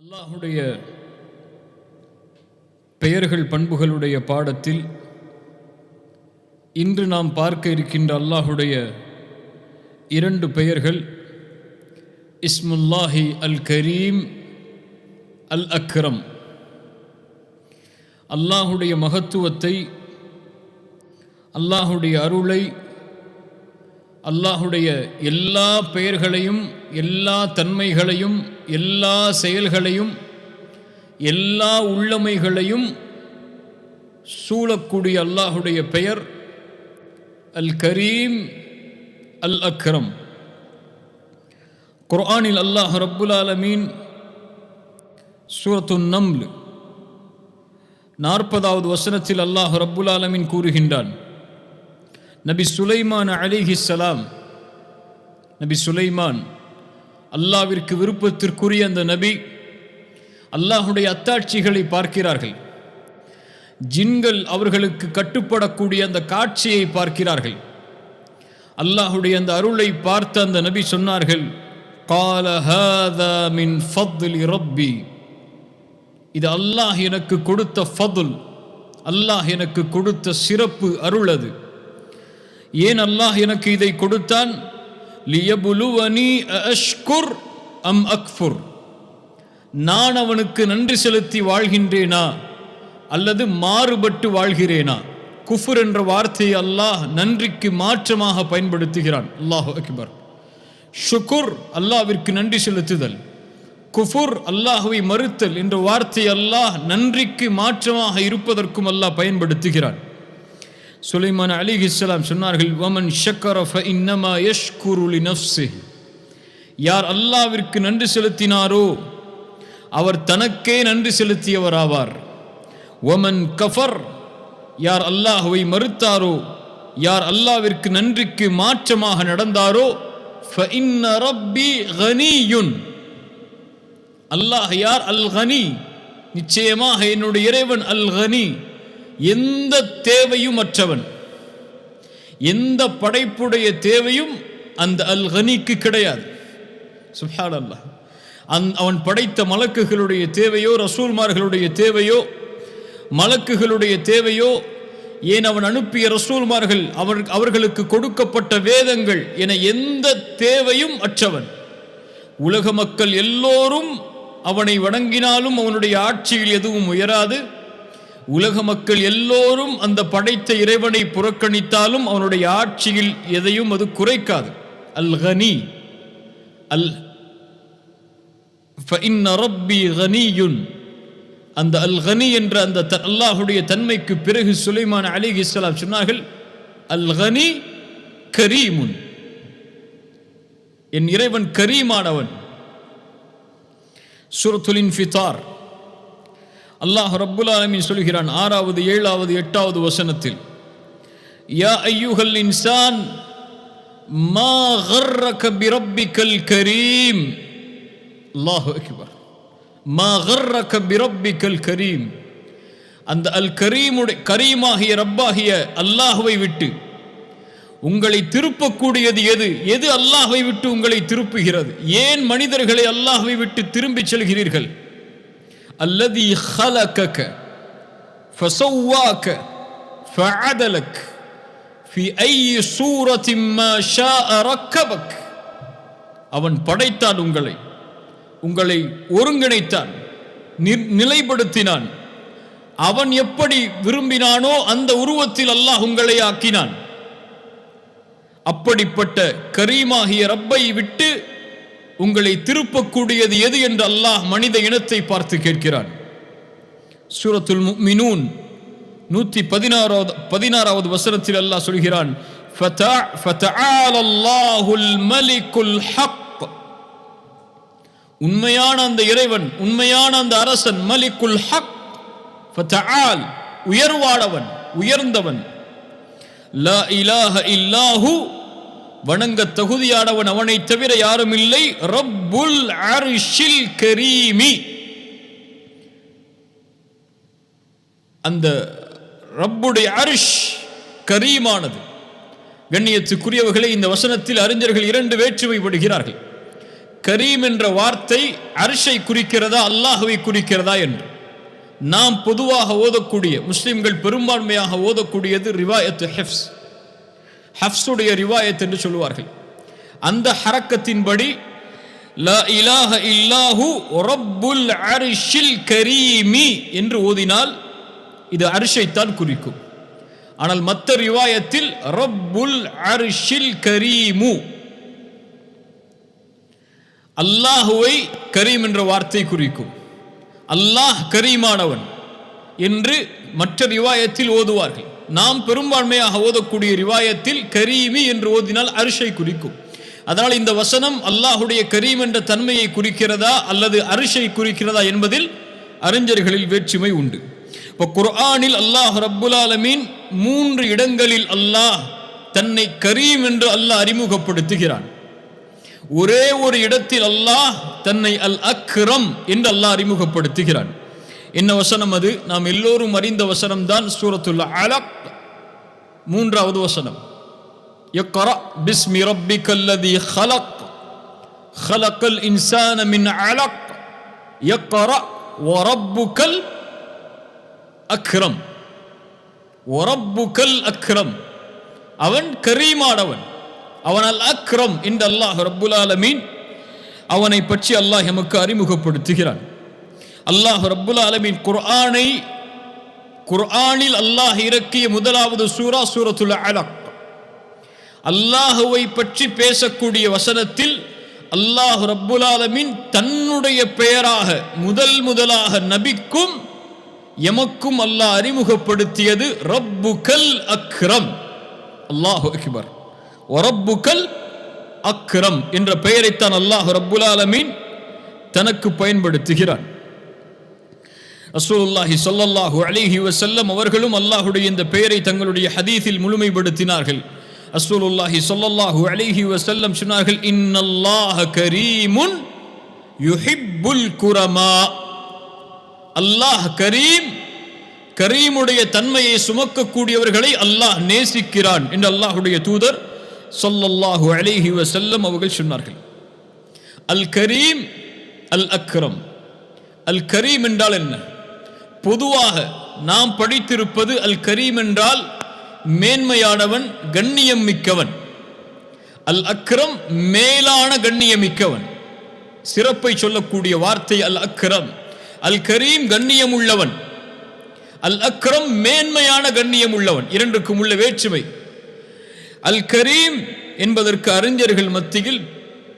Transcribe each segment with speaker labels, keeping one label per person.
Speaker 1: அல்லாஹுடைய பெயர்கள் பண்புகளுடைய பாடத்தில் இன்று நாம் பார்க்க இருக்கின்ற அல்லாஹுடைய இரண்டு பெயர்கள் இஸ்முல்லாஹி அல் கரீம் அல் அக்ரம். அல்லாஹுடைய மகத்துவத்தை, அல்லாஹுடைய அருளை, அல்லாஹுடைய எல்லா பெயர்களையும், எல்லா தன்மைகளையும், எல்லா செயல்களையும், எல்லா உள்ளமைகளையும் சூழக்கூடிய அல்லாஹுடைய பெயர் அல் கரீம் அல் அக்ரம். குர்ஆனில் அல்லாஹ் ரப்புல் ஆலமீன் சூரத்துன் நம்ல் 40வது வசனத்தில் அல்லாஹ் ரப்புல் ஆலமீன் கூறுகின்றான், நபி சுலைமான் அலைஹிஸ்ஸலாம், நபி சுலைமான் அல்லாஹ்விற்கு விருப்பத்திற்குரிய அந்த நபி அல்லாஹுடைய அத்தாட்சிகளை பார்க்கிறார்கள். ஜின்கள் அவர்களுக்கு கட்டுப்படக்கூடிய அந்த காட்சியை பார்க்கிறார்கள். அல்லாஹுடைய அந்த அருளை பார்த்த அந்த நபி சொன்னார்கள், قال هذا من فضل ربي, இது அல்லாஹ் எனக்கு கொடுத்த ஃபதுல், அல்லாஹ் எனக்கு கொடுத்த சிறப்பு அருள். அது ஏன் அல்லாஹ் எனக்கு இதை கொடுத்தான்? லியபுலுவனி அஷ்குர் அம் அக்ஃபுர், நான் அவனுக்கு நன்றி செலுத்தி வாழ்கின்றேனா அல்லது மாறுபட்டு வாழ்கிறேனா. குஃபுர் என்ற வார்த்தையை அல்லாஹ் நன்றிக்கு மாற்றமாக பயன்படுத்துகிறான். அல்லாஹு அக்பர். ஷுக்குர் அல்லாஹ்விற்கு நன்றி செலுத்துதல், குஃபுர் அல்லாஹ்வை மறுத்தல் என்ற வார்த்தை அல்லாஹ் நன்றிக்கு மாற்றமாக இருப்பதற்கும் அல்லாஹ் பயன்படுத்துகிறான். சுலைமான் அலைஹிஸ்ஸலாம் சொன்னார்கள், வமன் ஷக்கர ஃபஇன்னமா யஷ்குரு லினஃப்ஸிஹி, யார் அல்லாஹ்விற்கு நன்றி செலுத்தினாரோ அவர் தனக்கே நன்றி செலுத்தியவராவார். வமன் கஃபர், யார் அல்லாஹ்வை மறுத்தாரோ, யார் அல்லாஹ்விற்கு நன்றிக்கு மாற்றமாக நடந்தாரோ, ஃபஇன்ன ரப்பி கனியுன், அல்லாஹ் யார்? அல் கனி, நிச்சயமாக என்னுடைய இறைவன் அல் கனி, எந்த தேவையும் அற்றவன். எந்த படைப்புடைய தேவையும் அந்த அல் கனிக்கு கிடையாது. சுப்ஹானல்லாஹ். அவன் படைத்த மலக்குகளுடைய தேவையோ, ரசூல்மார்களுடைய தேவையோ, மலக்குகளுடைய தேவையோ, ஏன் அவன் அனுப்பிய ரசூல்மார்கள் அவர்களுக்கு கொடுக்கப்பட்ட வேதங்கள் என எந்த தேவையும் அற்றவன். உலக மக்கள் எல்லோரும் அவனை வணங்கினாலும் அவனுடைய ஆட்சியில் எதுவும் உயராது. உலக மக்கள் எல்லோரும் அந்த படைத்த இறைவனை புறக்கணித்தாலும் அவனுடைய ஆட்சியில் எதையும் அது குறைக்காது. அல் கனி, அல் ஃபஇன்ன ரப்பி கனியுன், அந்த அல் கனி என்ற அந்த அல்லாஹுடைய தன்மைக்கு பிறகு சுலைமான் அலைஹிஸ்ஸலாம் சொன்னார்கள், அல் கனி கரீமுன், என் இறைவன் கரீமானவன். சூரத்துல் இன்ஃபிதார் அல்லாஹ் ரப்புல் ஆலமீன் சொல்கிறான் 6வது 7வது 8வது வசனத்தில், யா அய்யுஹல் இன்சான் மா கர்ரக பிரப்பிக்கல் கரீம். அல்லாஹு அக்பர். மா கர்ரக பிரப்பிக்கல் கரீம், அந்த அல் கரீமாகிய ரப்பாகிய அல்லாஹுவை விட்டு உங்களை திருப்பக்கூடியது எது? எது அல்லாஹ்வை விட்டு உங்களை திருப்புகிறது? ஏன் மனிதர்களை அல்லாஹ்வை விட்டு திரும்பி செல்கிறீர்கள்? அல்லதி خلقك فسواك فعدلك في أي صورة ما شاء ركبك, அவன் படைத்தான், உங்களை ஒருங்கிணைத்தான், நிலைப்படுத்தினான். அவன் எப்படி விரும்பினானோ அந்த உருவத்தில் அல்லாஹ் உங்களை ஆக்கினான். அப்படிப்பட்ட கரீமாகிய ரப்பை விட்டு உங்களை திருப்பக்கூடியது எது என்று அல்லாஹ் மனித இனத்தை பார்த்து கேட்கிறான். சூரத்துல் முஃமினூன் 116வது வசனத்தில் அல்லாஹ் சொல்கிறான், ஃபதஆல அல்லாஹுல் மலிக்குல் ஹக், உண்மையான அந்த இறைவன், உண்மையான அந்த அரசன், மலிக்குல் ஹக், ஃபதஆல் உயர்வானவன், உயர்ந்தவன், லா இலாஹ இல்லாஹு வணங்க தகுதியானவன் அவனை தவிர யாரும் இல்லை, ரப்புல் அர்ஷில் கரீமி, அந்த ரப்புடைய அர்ஷ் கரீமானது. கண்ணியத்துக்குரியவர்களே, இந்த வசனத்தில் அறிஞர்கள் 2 வேற்றுமைப்படுகிறார்கள். கரீம் என்ற வார்த்தை அர்ஷை குறிக்கிறதா அல்லாஹ்வை குறிக்கிறதா என்று நாம் பொதுவாக ஓதக்கூடிய முஸ்லிம்கள் பெரும்பான்மையாக ஓதக்கூடியது ரிவாயத்து ஹஃப்ஸுடைய ரிவாயத் என்று சொல்வார்கள். அந்த ஹரக்கத்தின்படி லா இலாஹ இல்லாஹு ரப்புல் அர்ஷில் கரீமி என்று ஓதினால் இது அர்ஷைத்தான் குறிக்கும். ஆனால் மற்ற ரிவாயத்தில் ரப்புல் அர்ஷில் கரீமு, அல்லாஹுவை கரீம் என்ற வார்த்தை குறிக்கும். அல்லாஹ் கரீமானவன் என்று மற்ற ரிவாயத்தில் ஓதுவார்கள். நாம் பெரும்பான்மையாக ஓதக்கூடிய ரிவாயத்தில் கரீமி என்று ஓதினால் அர்ஷை குறிக்கும். அதனால் இந்த வசனம் அல்லாஹுடைய கரீம் என்ற தன்மையை குறிக்கிறதா அல்லது அர்ஷை குறிக்கிறதா என்பதில் அறிஞர்களில் வேற்றுமை உண்டு. இப்போ குர்ஆனில் அல்லாஹ் ரப்புல் ஆலமீன் 3 இடங்களில் அல்லாஹ் தன்னை கரீம் என்று அல்லாஹ் அறிமுகப்படுத்துகிறான். ஒரே ஒரு இடத்தில் அல்லாஹ் தன்னை அல் அக்ரம் என்று அல்லாஹ் அறிமுகப்படுத்துகிறான். என்ன வசனம் அது? நாம் எல்லோரும் அறிந்த வசனம் தான். சூரத்துல் அலக் 3வது வசனம். இக்ரா பிஸ்மி ரப்பிக்கல்லதி ஹலக் ஹலக்கல் இன்சான மின் அலக் இக்ரா வரப்புக்கல் அக்ரம் வரப்புக்கல் அக்ரம். அவன் கரீமானவன், அவன் அல் அக்ரம் என்று அல்லாஹ் ரப்புல் ஆலமீன் அவனை பற்றி அல்லாஹ் எமக்கு அறிமுகப்படுத்துகிறான். அல்லாஹ் ரப்புல் ஆலமீன் குர்ஆனில் அல்லாஹ் இறக்கிய முதலாவது சூரா சூரத்துல் அலக். அல்லாஹுவை பற்றி பேசக்கூடிய வசனத்தில் அல்லாஹ் ரப்புல் ஆலமீன் தன்னுடைய பெயராக முதலாக நபிக்கும் எமக்கும் அல்லாஹ் அறிமுகப்படுத்தியது ரப்புக்கல் அக்ரம். அல்லாஹு அக்பர். வரப்புக்கல் அக்ரம் என்ற பெயரைத்தான் அல்லாஹ் ரப்புல் ஆலமீன் தனக்கு பயன்படுத்துகிறான். ரசூலுல்லாஹி ஸல்லல்லாஹு அலைஹி வஸல்லம் அவர்களும் அல்லாஹ்வுடைய இந்த பெயரை தங்களுடைய ஹதீஸில் முழுமைப்படுத்தினார்கள். ரசூலுல்லாஹி ஸல்லல்லாஹு அலைஹி வஸல்லம் சொன்னார்கள், இன்னல்லாஹ கரீமுன் யுஹிப்புல் குரமா. அல்லாஹ் கரீம், கரீமுடைய தன்மையை சுமக்கக்கூடியவர்களை அல்லாஹ் நேசிக்கிறான் என்று அல்லாஹ்வுடைய தூதர் ஸல்லல்லாஹு அலைஹி வஸல்லம் அவர்கள் சொன்னார்கள். அல் கரீம் அல் அக்ரம். அல் கரீம் என்றால் என்ன? பொதுவாக நாம் படித்திருப்பது அல் கரீம் என்றால் மேன்மையானவன், கண்ணியம் மிக்கவன். அல் அக்ரம் மேலான கண்ணியமிக்கவன், சிறப்பை சொல்லக்கூடிய வார்த்தை அல் அக்ரம். அல் கரீம் கண்ணியம் உள்ளவன், அல் அக்ரம் மேன்மையான கண்ணியம் உள்ளவன். இரண்டுக்கும் உள்ள வேற்றுமை. அல் கரீம் என்பதற்கு அறிஞர்கள் மத்தியில்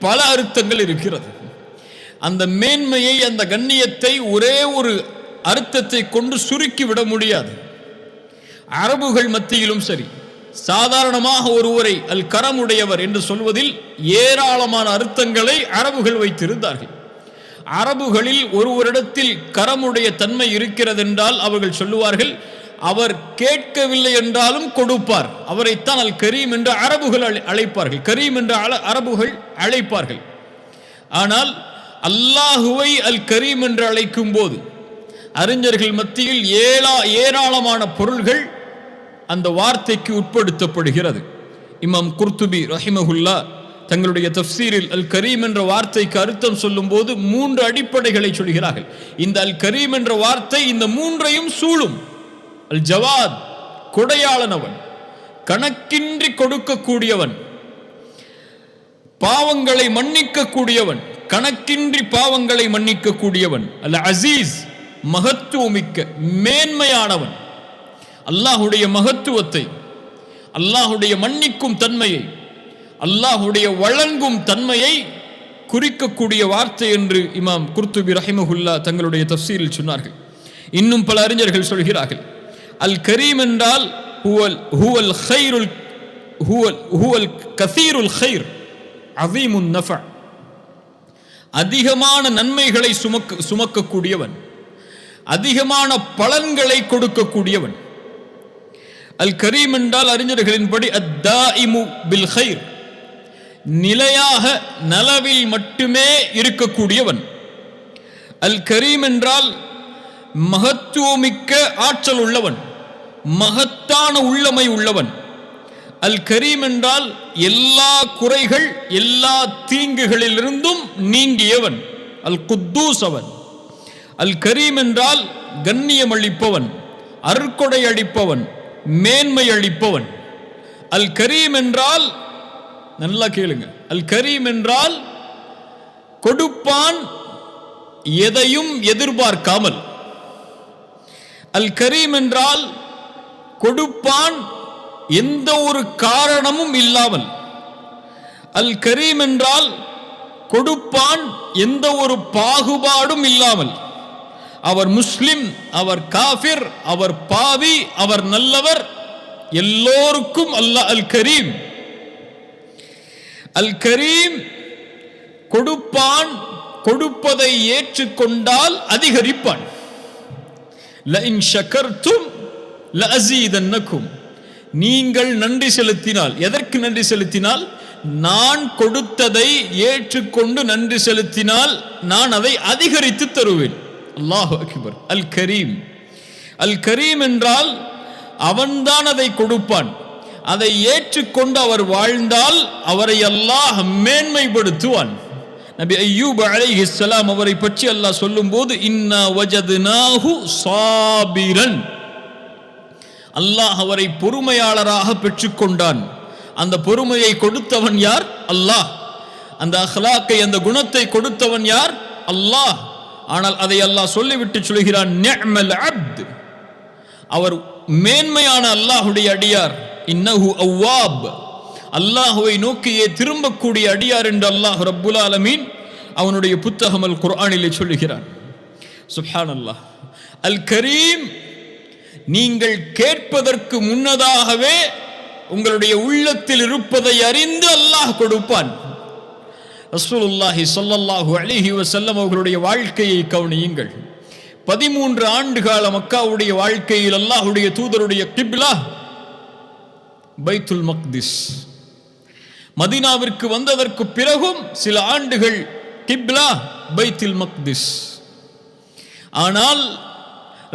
Speaker 1: பல அர்த்தங்கள் இருக்கிறது. அந்த மேன்மையை, அந்த கண்ணியத்தை ஒரே ஒரு அர்த்தத்தை கொண்டு சுருக்கி விட முடியாது. அரபுகள் மத்தியிலும் சரி, சாதாரணமாக ஒருவரை அல் கரமுடையவர் என்று சொல்வதில் ஏராளமான அர்த்தங்களை அரபுகள் வைத்திருந்தார்கள். அரபுகளில் ஒருவரிடத்தில் கரமுடைய தன்மை இருக்கிறது என்றால் அவர்கள் சொல்லுவார்கள், அவர் கேட்கவில்லை என்றாலும் கொடுப்பார். அவரைத்தான் அல் கரீம் என்று அரபுகள் அழைப்பார்கள், கரீம் என்று அரபுகள் அழைப்பார்கள். ஆனால் அல்லாஹுவை அல் கரீம் என்று அழைக்கும் போது அறிஞர்கள் மத்தியில் ஏராளமான பொருள்கள் அந்த வார்த்தைக்கு உட்படுத்தப்படுகிறது. இமாம் குர்துபி ரஹிமஹுல்லா தங்களுடைய தஃப்சீரில் அல் கரீம் என்ற வார்த்தைக்கு அர்த்தம் சொல்லும் போது 3 அடிப்படைகளை சொல்கிறார்கள். இந்த அல் கரீம் என்ற வார்த்தை இந்த 3ஐயும் சூழும். அல் ஜவாத், கொடையாளனவன், கணக்கின்றி கொடுக்கக்கூடியவன், பாவங்களை மன்னிக்க கூடியவன், கணக்கின்றி பாவங்களை மன்னிக்க கூடியவன். அல் அசீஸ், மகத்துவமிக்க மேன்மையானவன். அல்லாஹுடைய மகத்துவத்தை, அல்லாஹுடைய மன்னிக்கும் தன்மையை, அல்லாஹுடைய வழங்கும் தன்மையை குறிக்கக்கூடிய வார்த்தை என்று இமாம் குர்துபி ரஹிமஹுல்லா தங்களுடைய தஃப்சீரில் சொன்னார்கள். இன்னும் பல அறிஞர்கள் சொல்கிறார்கள், அல் கரீம் என்றால் ஹுவல் கைருல் ஹுவல் கசீருல் கைர் அதீமுன் நஃபா. அதிகமான நன்மைகளை சுமக்கக்கூடியவன், அதிகமான பலன்களை கொடுக்கக்கூடியவன். அல் கரீம் என்றால் அறிஞர்களின்படி அத்தாயிமு பில் கைர், நிலையாக நலவில் மட்டுமே இருக்கக்கூடியவன். அல் கரீம் என்றால் மகத்துவமிக்க ஆற்றல் உள்ளவன், மகத்தான உள்ளமை உள்ளவன். அல் கரீம் என்றால் எல்லா குறைகள் எல்லா தீங்குகளிலிருந்தும் நீங்கியவன். அல் குத்தூஸ் அவன். அல் கரீம் என்றால் கண்ணியம் அளிப்பவன், அருட்கொடை அளிப்பவன், மேன்மை அளிப்பவன். அல் கரீம் என்றால், நல்லா கேளுங்க, அல் கரீம் என்றால் கொடுப்பான் எதையும் எதிர்பார்க்காமல். அல் கரீம் என்றால் கொடுப்பான் எந்த ஒரு காரணமும் இல்லாமல். அல் கரீம் என்றால் கொடுப்பான் எந்த ஒரு பாகுபாடும் இல்லாமல். அவர் முஸ்லிம், அவர் காஃபிர், அவர் பாவி, அவர் நல்லவர், எல்லோருக்கும் அல்லாஹ் அல் கரீம். அல் கரீம் கொடுப்பான், கொடுப்பதை ஏற்றுக்கொண்டால் அதிகரிப்பான். லஇன் ஷகர்தும் லஅஸீதன்னகும். நீங்கள் நன்றி செலுத்தினால், எதற்கு நன்றி செலுத்தினால்? நான் கொடுத்ததை ஏற்றுக்கொண்டு நன்றி செலுத்தினால் நான் அதை அதிகரித்து தருவேன். அல்லாஹு அக்பர். அல் கரீம். அல் கரீம் என்றால் அவன்தான் அதை கொடுப்பான். அதை ஏற்றுக்கொண்டு அவர் வாழ்ந்தால் அவரை அல்லாஹ் மேன்மைப்படுத்துவான். நபி அய்யூப் அலைஹிஸ்ஸலாம் அவரை பற்றி அல்லாஹ் சொல்லும்போது இன்னா வஜத்னாஹு சாபிரன், அல்லாஹ் அவரை பொறுமையாளராக பெற்றுக்கொண்டான். அந்த பொறுமையை கொடுத்தவன் யார்? அல்லாஹ். அந்த அஹ்லாக்கை, அந்த குணத்தை கொடுத்தவன் யார்? அல்லாஹ். ஆனால் அதை அல்லாஹ் சொல்லிவிட்டு சொல்கிறான், நிஅமல் அப்த், அவர் மேன்மையான அல்லாஹுடைய அடியார். இன்னஹு அவ்வாப், அல்லாஹுவை நோக்கியே திரும்பக்கூடிய அடியார் என்று அல்லாஹ் ரப்புல் ஆலமீன் அவனுடைய புத்தகம் அல் குர்ஆனிலே சொல்லுகிறான். சுப்ஹானல்லாஹ். அல் கரீம், நீங்கள் கேட்பதற்கு முன்னதாகவே உங்களுடைய உள்ளத்தில் இருப்பதை அறிந்து அல்லாஹ் கொடுப்பான். ரசூலுல்லாஹி ஸல்லல்லாஹு அலைஹி வஸல்லம் அவர்களுடைய வாழ்க்கையை கவனியுங்கள். 13 ஆண்டு கால மக்காவுடைய வாழ்க்கையில் அல்லாஹ்வுடைய தூதருடைய கிப்லா பைத்துல் மக்திஸ். மதீனாவிற்கு வந்ததற்கு பிறகும் சில ஆண்டுகள் கிப்லா பைத்துல் மக்திஸ். ஆனால்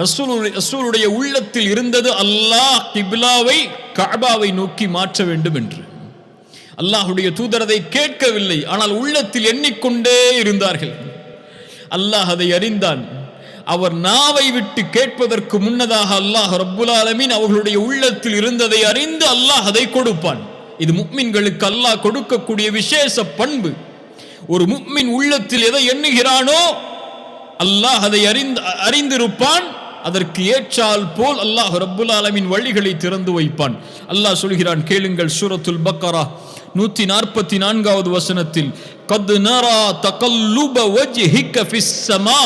Speaker 1: ரசூலுடைய உள்ளத்தில் இருந்தது அல்லாஹ் கிப்லாவை கஅபாவை நோக்கி மாற்ற வேண்டும் என்று. அல்லாஹ்வுடைய தூதர் அதை கேட்கவில்லை, ஆனால் உள்ளத்தில் எண்ணிக்கொண்டே இருந்தார்கள். அல்லாஹ் அதை அறிந்தான். அவர் நாவை விட்டு கேட்பதற்கு முன்னதாக அல்லாஹ் ரப்புல் ஆலமீன் அவர்களுடைய உள்ளத்தில் இருந்ததை அறிந்து அல்லாஹ் அதை கொடுப்பான். இது முஃமின்களுக்கு அல்லாஹ் கொடுக்கக்கூடிய விசேஷ பண்பு. ஒரு முஃமின் உள்ளத்தில் எதை எண்ணுகிறானோ அல்லாஹ் அதை அறிந்திருப்பான். அதற்கு ஏற்றால் போல் அல்லாஹ் ரப்புல் ஆலமீன் வழிகளை திறந்து வைப்பான். அல்லாஹ் சொல்கிறான், கேளுங்கள். சூரத்துல் பக்கரா 144வது வசனத்தில், கத் நரா தகல்லுப வஜ்ஹிக ஃபிஸ் ஸமா,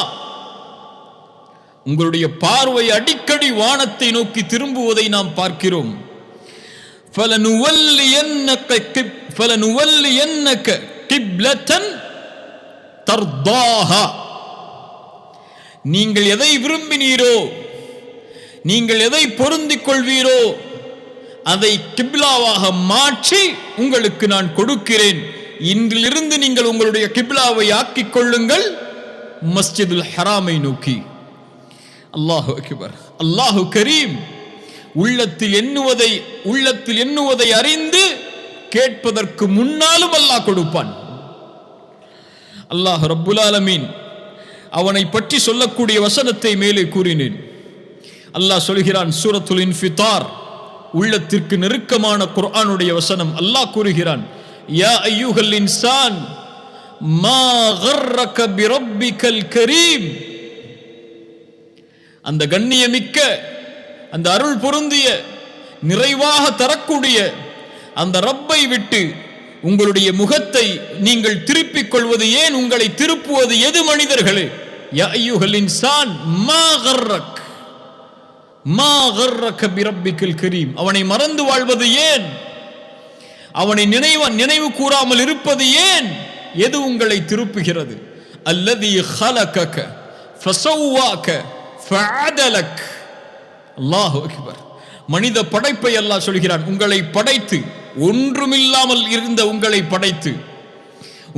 Speaker 1: உங்களுடைய பார்வை அடிக்கடி வானத்தை நோக்கி திரும்புவதை நாம் பார்க்கிறோம். ஃபலனுவல்லியன்னக கிப்லத்தன் தர்தாஹா, நீங்கள் எதை விரும்பினீரோ, நீங்கள் எதை பொருந்திக் கொள்வீரோ அதை கிப்லாவாக மாற்றி உங்களுக்கு நான் கொடுக்கிறேன். இன்றிலிருந்து நீங்கள் உங்களுடைய கிப்லாவை ஆக்கிக் கொள்ளுங்கள் மஸ்ஜிதுல் ஹராமை நோக்கி. அல்லாஹு அக்பர். அல்லாஹு கரீம். உள்ளத்தில் எண்ணுவதை அறிந்து கேட்பதற்கு முன்னாலும் அல்லாஹ் கொடுப்பான். அல்லாஹ் ரப்புல் ஆலமீன் அவனை பற்றி சொல்லக்கூடிய வசனத்தை மேலே கூறினேன். அல்லாஹ் சொல்கிறான், சூரத்துல் இன்ஃபிதார், உள்ளத்திற்கு நெருக்கமான குர்ஆனுடைய வசனம். அல்லாஹ் கூறுகிறான், யா அய்யுஹல் இன்சான் மா கர்ரக பிரப்பிக்கல் கரீம், அந்த கண்ணியமிக்க, அந்த அருள் பொருந்திய, நிறைவாக தரக்கூடிய அந்த ரப்பை விட்டு உங்களுடைய முகத்தை நீங்கள் திருப்பிக் கொள்வது ஏன்? உங்களை திருப்புவது எது மனிதர்களே? யா அய்யுஹல் இன்சான் மா கர்ரக பிரப்பிக்கல் கரீம், அவனை மறந்து வாழ்வது ஏன்? அவனை நினைவு கூறாமல் இருப்பது ஏன்? எது உங்களை திருப்புகிறது? அல்லதி ஹலகக ஃபஸவ்வாக ஃபஅதலக். அல்லாஹு அக்பர். மனித படைப்பை அல்லாஹ் சொல்கிறான், உங்களை படைத்து, ஒன்றுமில்லாமல் இருந்த உங்களை படைத்து,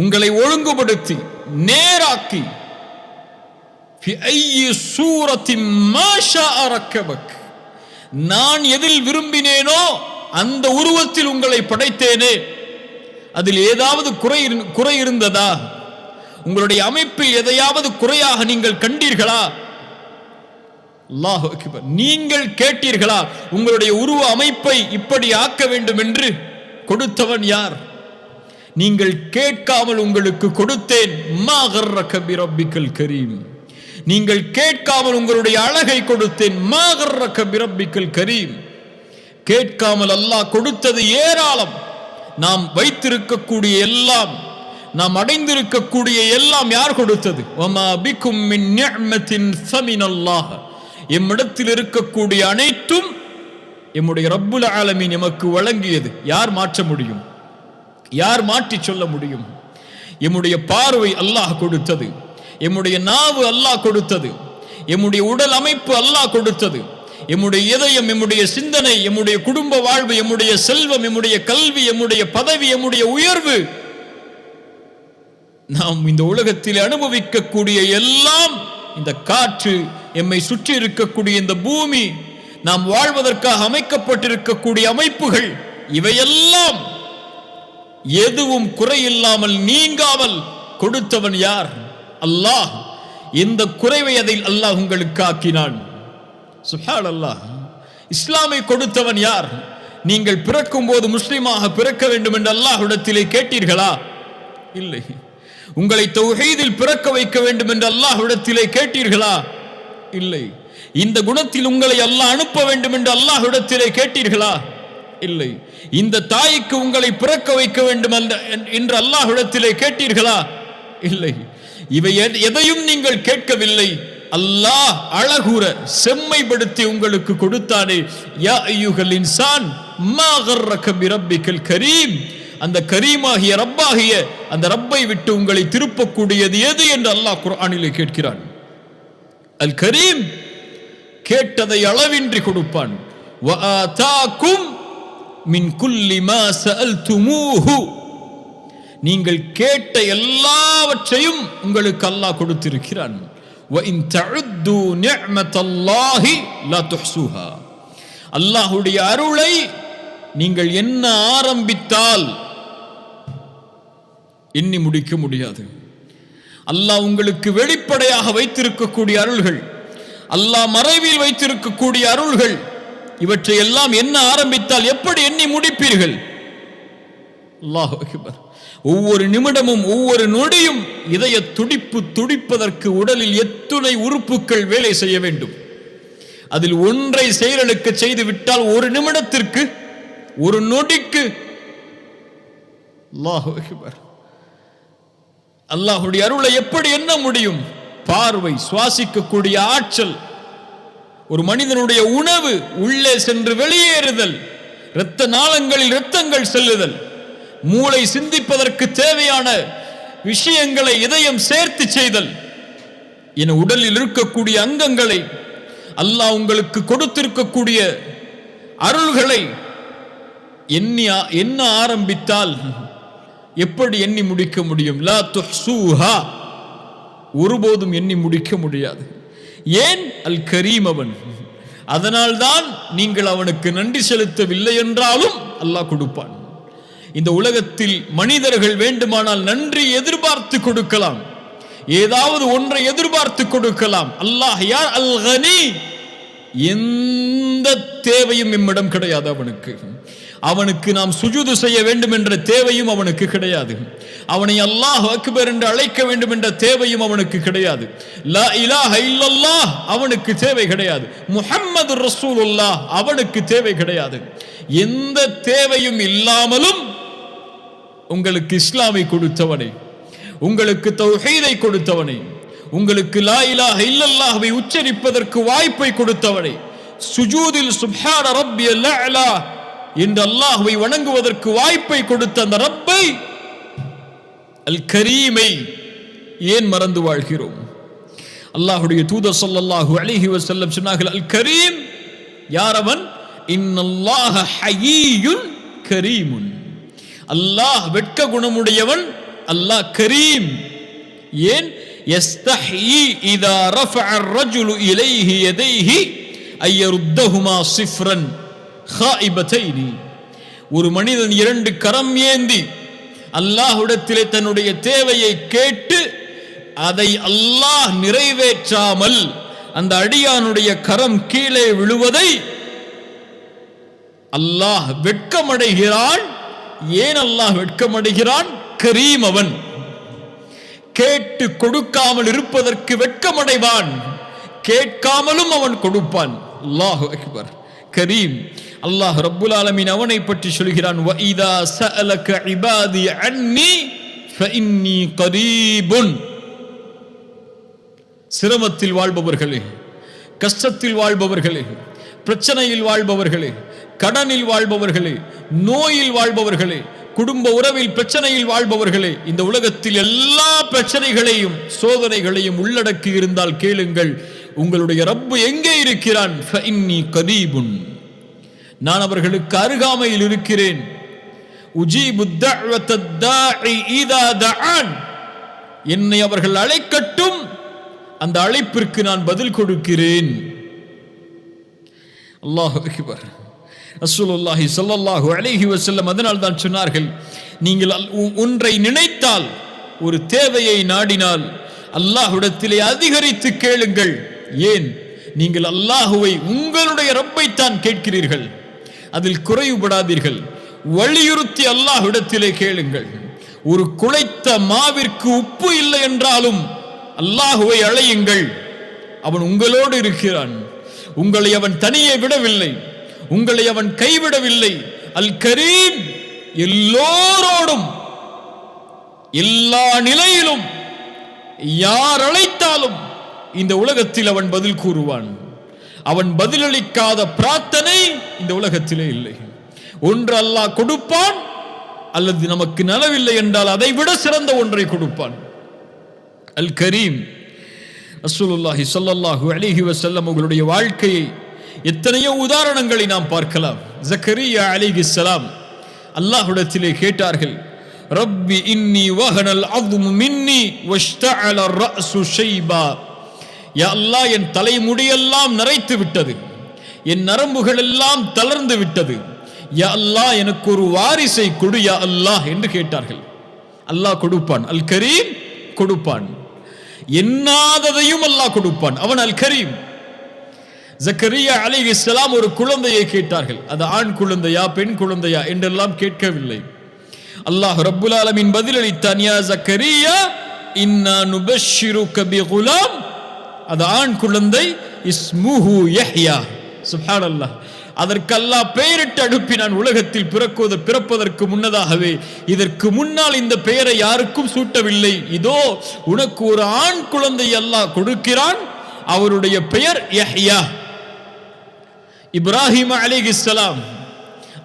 Speaker 1: உங்களை ஒழுங்குபடுத்தி நேராக்கி, ஃபி ஐயி சூரத்தின் மா ஷாஅ ரக்கபக், நான் எதில் விரும்பினேனோ அந்த உருவத்தில் உங்களை படைத்தேனே, அதில் ஏதாவது குறை இருந்ததா? உங்களுடைய அமைப்பில் எதையாவது குறையாக நீங்கள் கண்டீர்களா? அல்லாஹு அக்பர். நீங்கள் கேட்டீர்களா உங்களுடைய உருவ அமைப்பை இப்படி ஆக்க வேண்டும் என்று? கொடுத்தவன் யார்? நீங்கள் கேட்காமல் உங்களுக்கு கொடுத்தேன். மா கர்ரக பிரப்பிக்கல் கரீம். நீங்கள் கேட்காமல் உங்களுடைய அழகை கொடுத்தேன். மா கர்ரக பிரப்பிக்கல் கரீம். கேட்காமல் அல்லாஹ் கொடுத்தது ஏராளம். நாம் வைத்திருக்கக்கூடிய எல்லாம், நாம் அடைந்திருக்கக்கூடிய எல்லாம் யார் கொடுத்தது? வமா பிக்கும் மின் நிஅமத்தின் ஃபமினல்லாஹ். எம்மிடத்தில் இருக்கக்கூடிய அனைத்தும் எம்முடைய ரப்புல் ஆலமீன் எமக்கு வழங்கியது. யார் மாற்ற முடியும்? யார் மாற்றி சொல்ல முடியும்? எம்முடைய பார்வை அல்லாஹ் கொடுத்தது, எம்முடைய நாவு அல்லாஹ் கொடுத்தது, எம்முடைய உடல் அமைப்பு அல்லாஹ் கொடுத்தது, எம்முடைய இதயம், எம்முடைய சிந்தனை, எம்முடைய குடும்ப வாழ்வு, எம்முடைய செல்வம், எம்முடைய கல்வி, எம்முடைய பதவி, எம்முடைய உயர்வு, நாம் இந்த உலகத்தில் அனுபவிக்கக்கூடிய எல்லாம், இந்த காற்று, எம்மை சுற்றி இருக்கக்கூடிய இந்த பூமி, நாம் வாழ்வதற்காக அமைக்கப்பட்டிருக்கக்கூடிய அமைப்புகள், இவையெல்லாம் எதுவும் குறையில்லாமல் நீங்காமல் கொடுத்தவன் யார்? அல்லாஹ். இந்த குறைவை அதில் அல்லாஹ் உங்களுக்கு ஆக்கினான். சுப்ஹானல்லாஹ். இஸ்லாமை கொடுத்தவன் யார்? நீங்கள் பிறக்கும் போது முஸ்லிமாக பிறக்க வேண்டும் என்று அல்லாஹ்விடத்திலே கேட்டீர்களா? இல்லை. உங்களை தௌஹீதில் பிறக்க வைக்க வேண்டும் என்று அல்லாஹ்விடத்திலே கேட்டீர்களா? இல்லை. இந்த குணத்தில் உங்களை அல்லாஹ் அனுப்ப வேண்டும் என்று அல்லாஹ்விடத்திலே கேட்டீர்களா? இல்லை. இந்த தாய்க்கு உங்களை பிறக்க வைக்க வேண்டும் என்று அல்லாஹ்விடத்திலே கேட்டீர்களா? இல்லை. இவை எதையும் நீங்கள் கேட்கவில்லை. அல்லாஹ் அழகுற செம்மைப்படுத்தி உங்களுக்கு கொடுத்தானே. யா அய்யுஹல் இன்சான் மா கர்ரக பிரப்பிக்கல் கரீம். அந்த கரீமாகிய ரப்பாகிய அந்த ரப்பை விட்டு உங்களை திருப்பக்கூடியது எது என்று அல்லாஹ் குர்ஆனிலே கேட்கிறான். அல் கரீம் கேட்டதை அளவின்றி கொடுப்பான். வ ஆதாக்கும் மின் குல்லி மா சஅல்துமூஹு. நீங்கள் கேட்ட எல்லாவற்றையும் உங்களுக்கு அல்லாஹ் கொடுத்திருக்கிறான். வ இன் தஉது நிஅமத்தல்லாஹி லா துஹ்ஸூஹா. அல்லாஹ்வுடைய அருளை நீங்கள் என்ன ஆரம்பித்தால் எண்ணி முடிக்க முடியாது. அல்லாஹ் உங்களுக்கு வெளிப்படையாக வைத்திருக்கக்கூடிய அருள்கள், அல்லாஹ் மறைவில் வைத்திருக்கக்கூடிய அருள்கள், இவற்றை எல்லாம் என்ன ஆரம்பித்தால் எப்படி எண்ணி முடிப்பீர்கள்? அல்லாஹ் அக்பர். ஒவ்வொரு நிமிடமும் ஒவ்வொரு நொடியும் இதய துடிப்பு துடிப்பதற்கு உடலில் எத்துணை உறுப்புகள் வேலை செய்ய வேண்டும். அதில் ஒன்றை செயலுக்கு செய்து விட்டால் ஒரு நிமிடத்திற்கு, ஒரு நொடிக்கு, அல்லாஹ் அக்பர், அல்லாஹ்வுடைய அருளை எப்படி எண்ண முடியும்? பார்வை, சுவாசிக்கக்கூடிய ஆற்றல், ஒரு மனிதனுடைய உணவு உள்ளே சென்று வெளியேறுதல், இரத்த நாளங்களில் இரத்தங்கள் செல்லுதல், மூளை சிந்திப்பதற்கு தேவையான விஷயங்களை இதயம் சேர்த்து செய்தல் என உடலில் இருக்கக்கூடிய அங்கங்களை, அல்லாஹ் உங்களுக்கு கொடுத்திருக்கக்கூடிய அருள்களை என்ன ஆரம்பித்தால் எப்படி எண்ணி முடிக்க முடியும்? லா துஹ்ஸூஹா. ஒருபோதும் எண்ணி முடிக்க முடியாது. ஏன்? அல் கரீம் அவன். அதனால்தான் நீங்கள் அவனுக்கு நன்றி செலுத்தவில்லை என்றாலும் அல்லாஹ் கொடுப்பான். இந்த உலகத்தில் மனிதர்கள் வேண்டுமானால் நன்றி எதிர்பார்த்து கொடுக்கலாம், ஏதாவது ஒன்றை எதிர்பார்த்து கொடுக்கலாம். அல்லாஹ் யார்? அல் கனி. எந்த தேவையும் நம்மிடம் கிடையாது அவனுக்கு. அவனுக்கு நாம் சுஜூது செய்ய வேண்டும் என்ற தேவையும் அவனுக்கு கிடையாது. அவனை அல்லாஹ் அக்பர் என்று அழைக்க வேண்டும் என்ற தேவையும் அவனுக்கு கிடையாது. லா இலாஹ இல்லல்லாஹ் அவனுக்கு தேவை கிடையாது. முஹம்மது ரசூலுல்லாஹ் அவனுக்கு தேவை கிடையாது. எந்த தேவையும் இல்லாமலும் உங்களுக்கு இஸ்லாமை கொடுத்தவனை, உங்களுக்கு தௌஹீதை கொடுத்தவனை, உங்களுக்கு லா இலாஹ இல்லல்லாஹ்வை உச்சரிப்பதற்கு வாய்ப்பை கொடுத்தவனை, சுஜூதில் சுப்ஹான ரப்பியல் அலா என்று அல்லாஹ்வை வணங்குவதற்கு வாய்ப்பை கொடுத்த அந்த ரப்பை, அல் கரீமை ஏன் மறந்து வாழ்கிறோம்? அல்லாஹ்வுடைய தூதர் ஸல்லல்லாஹு அலைஹி வஸல்லம் சொன்னார்கள், அல் கரீம் யார் அவன்? இன்னல்லாஹ ஹய்யுன் கரீமுன். அல்லாஹ் வெட்க குணமுடையவன், அல்லாஹ் கரீம். ஏன்? யஸ்தஹி இதா ரஃபஅ الرجل இலைஹி யதைஹி அய்யருத்தஹுமா ஸிஃப்ரன் خائبتين. ஒரு மனிதன் 2 கரம் ஏந்தி அல்லாஹ்விடத்திலே தன்னுடைய தேவையை கேட்டு அதை அல்லாஹ் நிறைவேற்றாமல் அந்த அடியானுடைய கரம் கீழே விழுவதை அல்லாஹ் வெட்கமடைகிறான். ஏன் அல்லாஹ் வெட்கமடைகிறான்? கரீம் அவன். கேட்டு கொடுக்காமல் இருப்பதற்கு வெட்கமடைவான், கேட்காமலும் அவன் கொடுப்பான். அல்லாஹு அக்பர். கரீம். அல்லாஹ் ரப்புல் ஆலமீன் அவனை பற்றி சொல்கிறான், வஇதா சஅலக இபாதி அன்னி ஃபஇன்னி கரீபுன். சிரமத்தில் வாழ்பவர்களே, கஷ்டத்தில் வாழ்பவர்களே, பிரச்சனையில் வாழ்பவர்களே, கடனில் வாழ்பவர்களே, நோயில் வாழ்பவர்களே, குடும்ப உறவில் பிரச்சனையில் வாழ்பவர்களே, இந்த உலகத்தில் எல்லா பிரச்சனைகளையும் சோதனைகளையும் உள்ளடக்கி இருந்தால் கேளுங்கள், உங்களுடைய ரப்பு எங்கே இருக்கிறான்? ஃபஇன்னி கரீபுன். நான் அவர்களுக்கு அருகாமையில் இருக்கிறேன். உஜீபு தஅவத்தத் தாஇ இதா தஆன். என்னை அவர்கள் அழைக்கட்டும், அந்த அழைப்பிற்கு நான் பதில் கொடுக்கிறேன். அல்லாஹு அக்பர். ரசூலுல்லாஹி ஸல்லல்லாஹு அலைஹி வஸல்லம் அதனால் தான் சொன்னார்கள், நீங்கள் ஒன்றை நினைத்தால், ஒரு தேவையை நாடினால் அல்லாஹ்விடத்திலே அதிகரித்து கேளுங்கள். ஏன்? நீங்கள் அல்லாஹுவை, உங்களுடைய ரப்பை தான் கேட்கிறீர்கள். அதில் குறைவுபடாதீர்கள். வலியுறுத்தி அல்லாஹ்விடத்திலே கேளுங்கள். ஒரு குழைத்த மாவிற்கு உப்பு இல்லை என்றாலும் அல்லாஹுவை அழையுங்கள். அவன் உங்களோடு இருக்கிறான். உங்களை அவன் தனியே விடவில்லை, உங்களை அவன் கைவிடவில்லை. அல் கரீம். எல்லோரோடும் எல்லா நிலையிலும் யார் அழைத்தாலும் இந்த உலகத்தில் அவன் பதில் கூறுவான். அவன் பதிலளிக்காத பிரார்த்தனை இந்த உலகத்திலே இல்லை. ஒன்று அல்லாஹ் கொடுப்பான், அல்லது நமக்கு நலவில்லை என்றால் அதை விட சிறந்த ஒன்றை கொடுப்பான். அல் கரீம். ரசூலுல்லாஹி ஸல்லல்லாஹு அலைஹி வஸல்லம் அவர்களுடைய வாழ்க்கையை எத்தனையோ உதாரணங்களை நாம் பார்க்கலாம். ஜக்கரியா அலைஹிஸ்ஸலாம் அல்லாஹ்விடத்திலே கேட்டார்கள், ரப்பி இன்னி வஹனல் அஸ்மு மின்னி வஷ்தஅல அர்-ரஅஸு ஷைபா. யா அல்லாஹ், என் தலைமுடியெல்லாம் நரைத்து விட்டது, என் நரம்புகள் எல்லாம் தளர்ந்து விட்டது. யா அல்லாஹ், எனக்கு ஒரு வாரிசை கொடு யா அல்லாஹ் என்று கேட்டார்கள். அல்லாஹ் கொடுப்பான். அல் கரீம் கொடுப்பான். எண்ணாததையும் அல்லாஹ் கொடுப்பான். அவன் அல் கரீம். ஜக்கரியா அலைஹிஸ்ஸலாம் ஒரு குழந்தையை கேட்டார்கள். அது ஆண் குழந்தையா பெண் குழந்தையா என்றெல்லாம் கேட்கவில்லை. அல்லாஹ் ரப்புல் ஆலமீன் பதிலளித்தான், யா ஜக்கரியா இன்னா நுபஷ்ஷிருக பிகுலாம். அது ஆண் குழந்தை, இஸ்முஹு யஹ்யா. சுப்ஹானல்லாஹ். அதற்கு அல்லாஹ் பெயரிட்டு அனுப்பினான். உலகத்தில் பிறப்பதற்கு முன்னதாகவே. இதற்கு முன்னால் இந்த பெயரை யாருக்கும் சூட்டவில்லை. இதோ உனக்கு ஒரு ஆண் குழந்தை அல்லாஹ் கொடுக்கிறான், அவருடைய பெயர் யஹ்யா. இப்ராஹிம் அலைஹிஸ்ஸலாம்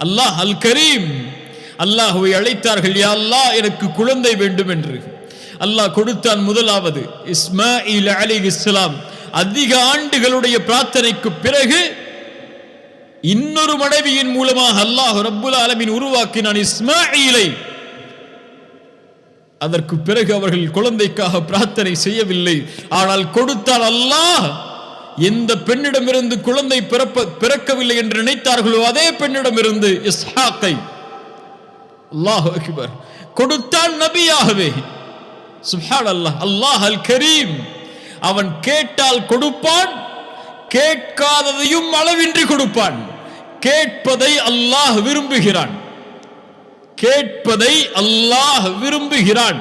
Speaker 1: அல்லாஹ் அல் கரீம் அல்லாஹ்வை அழைத்தார்கள், யா அல்லாஹ், எனக்கு குழந்தை வேண்டும் என்று. அல்லாஹ் கொடுத்தான். முதலாவது இஸ்மாயில் அலைஹிஸ்ஸலாம். அதிக ஆண்டுகளுடைய பிரார்த்தனைக்கு பிறகு இன்னொரு மனைவியின் மூலமாக அல்லாஹ் ரப்புல் ஆலமீன் உருவாக்கினான் இஸ்மாயிலை. அதற்கு பிறகு அவர்கள் குழந்தைக்காக பிரார்த்தனை செய்யவில்லை, ஆனால் கொடுத்தால் அல்லாஹ். எந்த பெண்ணிடமிருந்து குழந்தை பிறக்கவில்லை என்று நினைத்தார்களோ அதே பெண்ணிடமிருந்து இஸ்ஹாக்கை அல்லாஹ் அக்பர் கொடுத்தான் நபியாகவே. சுப்ஹானல்லாஹ். அல்லாஹ் அல் கரீம். அவன் கேட்டால் கொடுப்பான், கேட்காததையும் அளவின்றி கொடுப்பான். கேட்பதை அல்லாஹ் விரும்புகிறான், கேட்பதை அல்லாஹ் விரும்புகிறான்.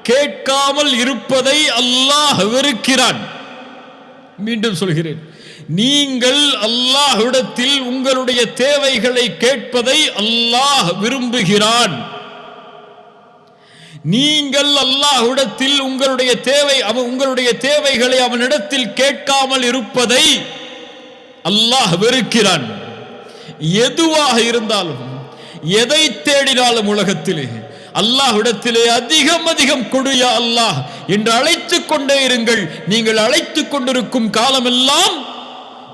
Speaker 1: கேட்காமல் இருப்பதை அல்லாஹ் வெறுக்கிறான். மீண்டும் சொல்கிறேன், நீங்கள் அல்லாஹ்விடத்தில் உங்களுடைய தேவைகளை கேட்பதை அல்லாஹ் விரும்புகிறான். நீங்கள் அல்லாஹ்விடத்தில் உங்களுடைய தேவைகளை அவனிடத்தில் கேட்காமல் இருப்பதை அல்லாஹ் வெறுக்கிறான். எதுவாக இருந்தாலும், எதை தேடினாலும் உலகத்திலே அல்லாஹ்விடத்திலே அதிகம் கொடு யா அல்லாஹ் என்று அழைத்துக் கொண்டே இருங்கள். நீங்கள் அழைத்துக் கொண்டிருக்கும் காலமெல்லாம்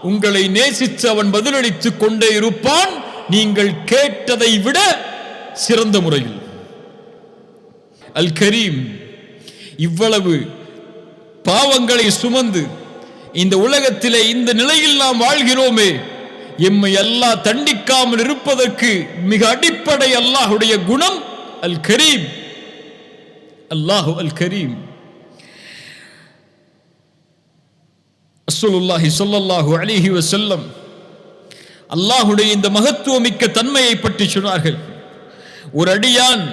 Speaker 1: உங்களை நேசித்து அவன் பதிலளித்துக் கொண்டே இருப்பான், நீங்கள் கேட்டதை விட சிறந்த முறையில். அல் கரீம். இவ்வளவு பாவங்களை சுமந்து இந்த உலகத்திலே இந்த நிலையில் நாம் வாழ்கிறோமே, எம்மை அல்லாஹ் தண்டிக்காமல் இருப்பதற்கு மிக அடிப்படை அல்லாஹ்வுடைய குணம் அல் கரீம். அல்லாஹு அல் கரீம். ரசூலுல்லாஹி ஸல்லல்லாஹு அலைஹி வஸல்லம் அல்லாஹ்வுடைய இந்த மகத்துவமிக்க தன்மையை பற்றி சொன்னார்கள். ஒரு அடியான்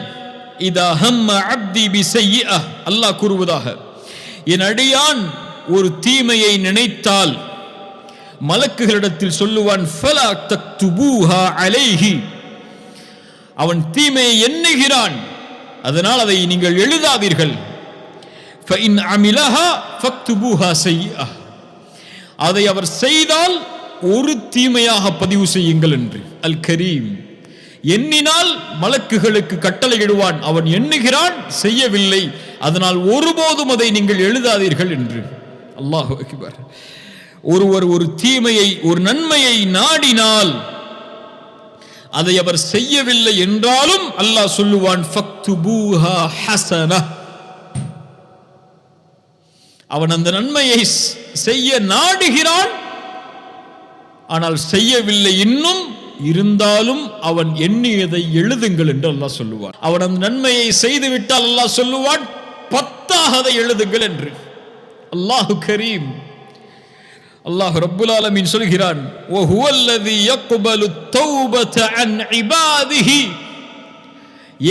Speaker 1: இதா ஹம்ம அப்தி பிஸய்யிஅ, அல்லாஹ் கூறுவதாக, என் அடியான் ஒரு தீமையை நினைத்தால் மலக்குகளிடத்தில் சொல்லுவான், ஃபலா தக்துபூஹா அலைஹி, அவன் தீமையை எண்ணுகிறான், அதனால் அதை நீங்கள் எழுதாதீர்கள். ஃபஇன் அமிலஹா ஃபக்துபூஹா ஸய்யிஅ, அதை அவர் செய்தால் ஒரு தீமையாக பதிவு செய்யுங்கள் என்று. அல் கரீம். எண்ணினால் மலக்குகளுக்கு கட்டளையிடுவான், அவன் எண்ணுகிறான், செய்யவில்லை, அதனால் ஒருபோதும் அதை நீங்கள் எழுதாதீர்கள் என்று. அல்லாஹு அக்பர். ஒருவர் ஒரு தீமையை ஒரு நன்மையை நாடினால் அதை அவர் செய்யவில்லை என்றாலும் அல்லாஹ் சொல்லுவான், ஃபக்துபூஹா ஹஸனா, அவன் அந்த நன்மையை செய்ய நாடுகிறான், ஆனால் செய்யவில்லை, இன்னும் இருந்தாலும் அவன் எண்ணியதை எழுதுங்கள் என்று அல்லாஹ் சொல்லுவான். அவன் அந்த நன்மையை செய்து விட்டால் அல்லாஹ் சொல்லுவான், 10ஆக அதை எழுதுங்கள் என்று. அல்லாஹு கரீம். அல்லாஹ் ரப்புல் ஆலமீன் சொல்கிறான், வஹுவல்லதி யக்பலு தௌபத அன் இபாதிஹி,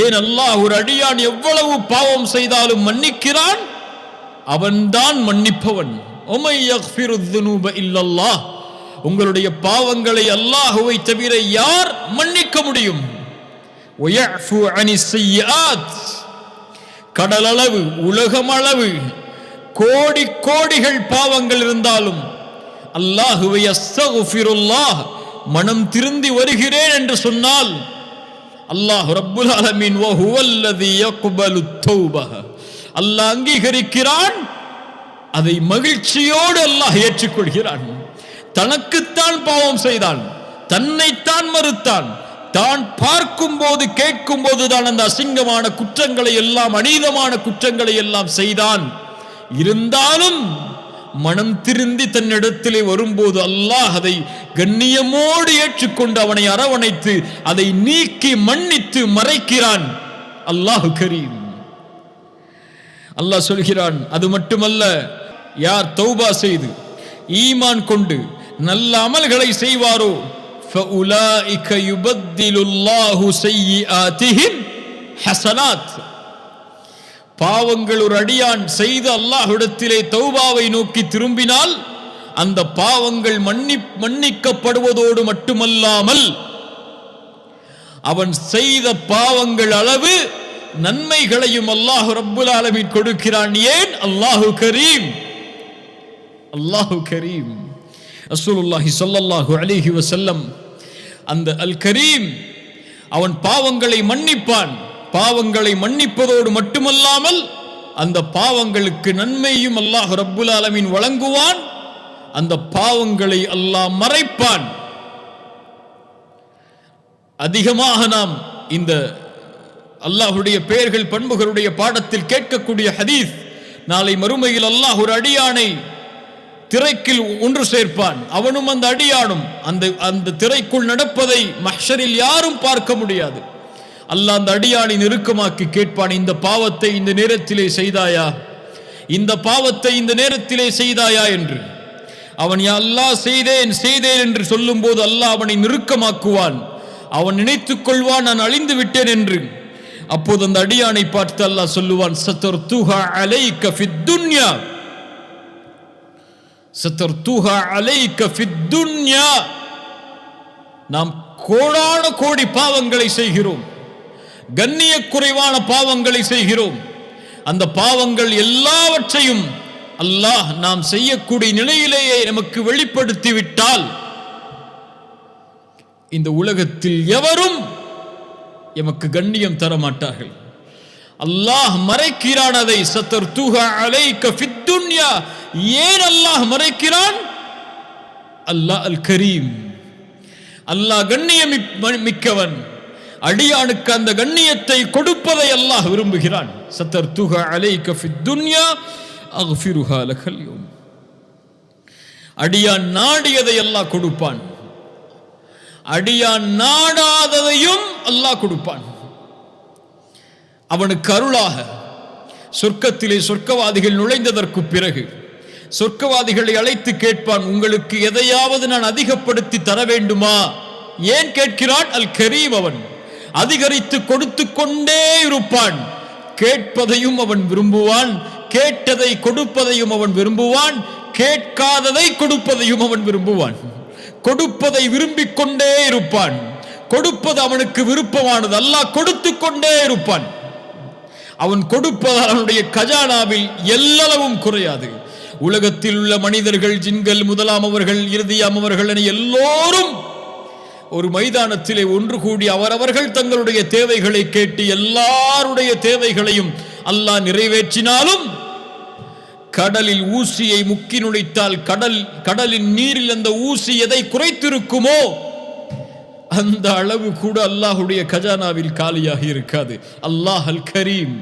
Speaker 1: ஏன் அல்லாஹ் ஒரு அடியான் எவ்வளவு பாவம் செய்தாலும் மன்னிக்கிறான், அவன்தான் மன்னிப்பவன். ஒமை யக்ஃபிரு ذுனூப இல்லல்லாஹ், உங்களுடைய பாவங்களை அல்லாஹ்வை தவிர யார் மன்னிக்க முடியும்? வயஃபு அனிஸ் ஸய்யிஆத், கடலளவு உலகமளவு கோடி கோடிகள் பாவங்கள் இருந்தாலும் அல்லாஹ்வை அஸ்தக்ஃபிருல்லாஹ், மனம் திருந்தி வருகிறேன் என்று சொன்னால் அல்லாஹ் ரப்புல் ஆலமீன் வஹுவல்லதி யக்பலு தௌபஹ, அல்லாஹ் அங்கீகரிக்கிறான், அதை மகிழ்ச்சியோடு அல்லாஹ் ஏற்றுக்கொள்கிறான். தனக்குத்தான் பாவம் செய்தான், தன்னைத்தான் மறுத்தான், தான் பார்க்கும் போது கேட்கும் போது தான் அந்த அசிங்கமான குற்றங்களை எல்லாம், அநீதமான குற்றங்களை எல்லாம் செய்தான். இருந்தாலும் மனம் திருந்தி தன்னிடத்திலே வரும்போது அல்லாஹ் அதை கண்ணியமோடு ஏற்றுக்கொண்டு அவனை அரவணைத்து அதை நீக்கி மன்னித்து மறைக்கிறான். அல்லாஹ் கரீம். அல்லாஹ் சொல்கிறான், அது மட்டுமல்ல, யார் தௌபா செய்து ஈமான் கொண்டு நல்ல அமல்களை செய்வாரோ ஃபஉலாயிக யுபத்திலுல்லாஹு ஸய்யிஆத்திஹிம் ஹஸனாத், பாவங்கள் ஒரு அடியான் செய்து அல்லாஹ்விடத்திலே தௌபாவை நோக்கி திரும்பினால் அந்த பாவங்கள் மன்னிக்கப்படுவதோடு மட்டுமல்லாமல் அவன் செய்த பாவங்கள் அளவு நன்மைகளையும் அல்லாஹ் ரப்புல் ஆலமீன் கொடுக்கிறான். ஏன்? அல்லாஹு கரீம். அல்லாஹு கரீம். ரசூலுல்லாஹி ஸல்லல்லாஹு அலைஹி வஸல்லம் அந்த அல் கரீம், அவன் பாவங்களை மன்னிப்பான், பாவங்களை மன்னிப்பதோடு மட்டுமல்லாமல் அந்த பாவங்களுக்கு நன்மையும் அல்லாஹ் ரப்புல் ஆலமீன் வழங்குவான், அந்த பாவங்களை அல்லாஹ் மறைப்பான். அதிகமாக நாம் இந்த அல்லாஹ்வுடைய பெயர்கள் பண்புகளுடைய பாடத்தில் கேட்கக்கூடிய ஹதீஸ், நாளை மறுமையில் அல்லாஹ் ஒரு அடியானை திரைக்குள் ஒன்று சேர்ப்பான், அவனும் அந்த அடியானும் அந்த திரைக்குள் நடப்பதை மஹ்ஷரில் யாரும் பார்க்க முடியாது. அல்லாஹ் அந்த அடியானை நெருக்கமாக்கி கேட்பான், இந்த பாவத்தை இந்த நேரத்திலே செய்தாயா, இந்த பாவத்தை இந்த நேரத்திலே செய்தாயா என்று. அவன் யா அல்லாஹ் செய்தேன் செய்தேன் என்று சொல்லும் போது அல்லாஹ் அவனை நெருக்கமாக்குவான். அவன் நினைத்துக் கொள்வான், நான் அழிந்து விட்டேன் என்று. அப்போது அந்த அடியானை பார்த்து அல்லாஹ் சொல்லுவான், சதர்துஹா அலைக ஃபித் துன்யா, சதர்துஹா அலைக ஃபித் துன்யா. நாம் கோடான கோடி பாவங்களை செய்கிறோம், கண்ணிய குறைவான பாவங்களை செய்கிறோம். அந்த பாவங்கள் எல்லாவற்றையும் அல்லாஹ் நாம் செய்யக்கூடிய நிலையிலேயே நமக்கு வெளிப்படுத்தி விட்டால் இந்த உலகத்தில் எவரும் எமக்கு கண்ணியம் தர மாட்டார்கள். அல்லாஹ் மறைக்கிறான் அதை. சதர்துஹா அலைக ஃபித் துன்யா. ஏன் அல்லாஹ் மறைக்கிறான்? அல்லாஹ் அல் கரீம், அல்லாஹ் கண்ணியம் மிக்கவன். அடியானுக்கு அந்த கண்ணியத்தை கொடுப்பதை அல்லாஹ் விரும்புகிறான். சதர்துஹா அலைக ஃபித் துன்யா அக்ஃபிருஹா லகல் யௌம். அடியான் நாடியதை அல்லாஹ் கொடுப்பான். அடியான் நாடாததையும் அல்லாஹ் கொடுப்பான். அவனுக்கு அருளாக சொர்க்கத்திலே சொர்க்கவாதிகள் நுழைந்ததற்கு பிறகு சொர்க்கவாதிகளை அழைத்து கேட்பான், உங்களுக்கு எதையாவது நான் அதிகப்படுத்தி தர வேண்டுமா? ஏன் கேட்கிறான்? அல் கரீம், அவன் அதிகரித்து கொடுத்து கொண்டே இருப்பான். கேட்பதையும் அவன் விரும்புவான், கேட்டதை கொடுப்பதையும் அவன் விரும்புவான், கேட்காததை கொடுப்பதையும் அவன் விரும்புவான். கொடுப்பதை விரும்பிக் கொண்டே இருப்பான். கொடுப்பது அவனுக்கு விருப்பமானது. அல்லாஹ் கொடுத்து கொண்டே இருப்பான். அவன் கொடுப்பதால் அவனுடைய கஜானாவில் எல்லளவும் குறையாது. உலகத்தில் உள்ள மனிதர்கள், ஜின்கள், முதலாம் அவர்கள், இறுதியாம் அவர்கள் என எல்லோரும் ஒரு மைதானத்திலே ஒன்று கூடி அவரவர்கள் தங்களுடைய தேவைகளை கேட்டு எல்லாருடைய தேவைகளையும் அல்லாஹ் நிறைவேற்றினாலும் கடலில் ஊசியை முக்கி நுழைத்தால் கடலின் நீரில் அந்த ஊசி எதை குறைத்திருக்குமோ அந்த அளவு கூட அல்லாஹுடைய கஜானாவில் காலியாக இருக்காது. அல்லாஹ் அல் கரீம்.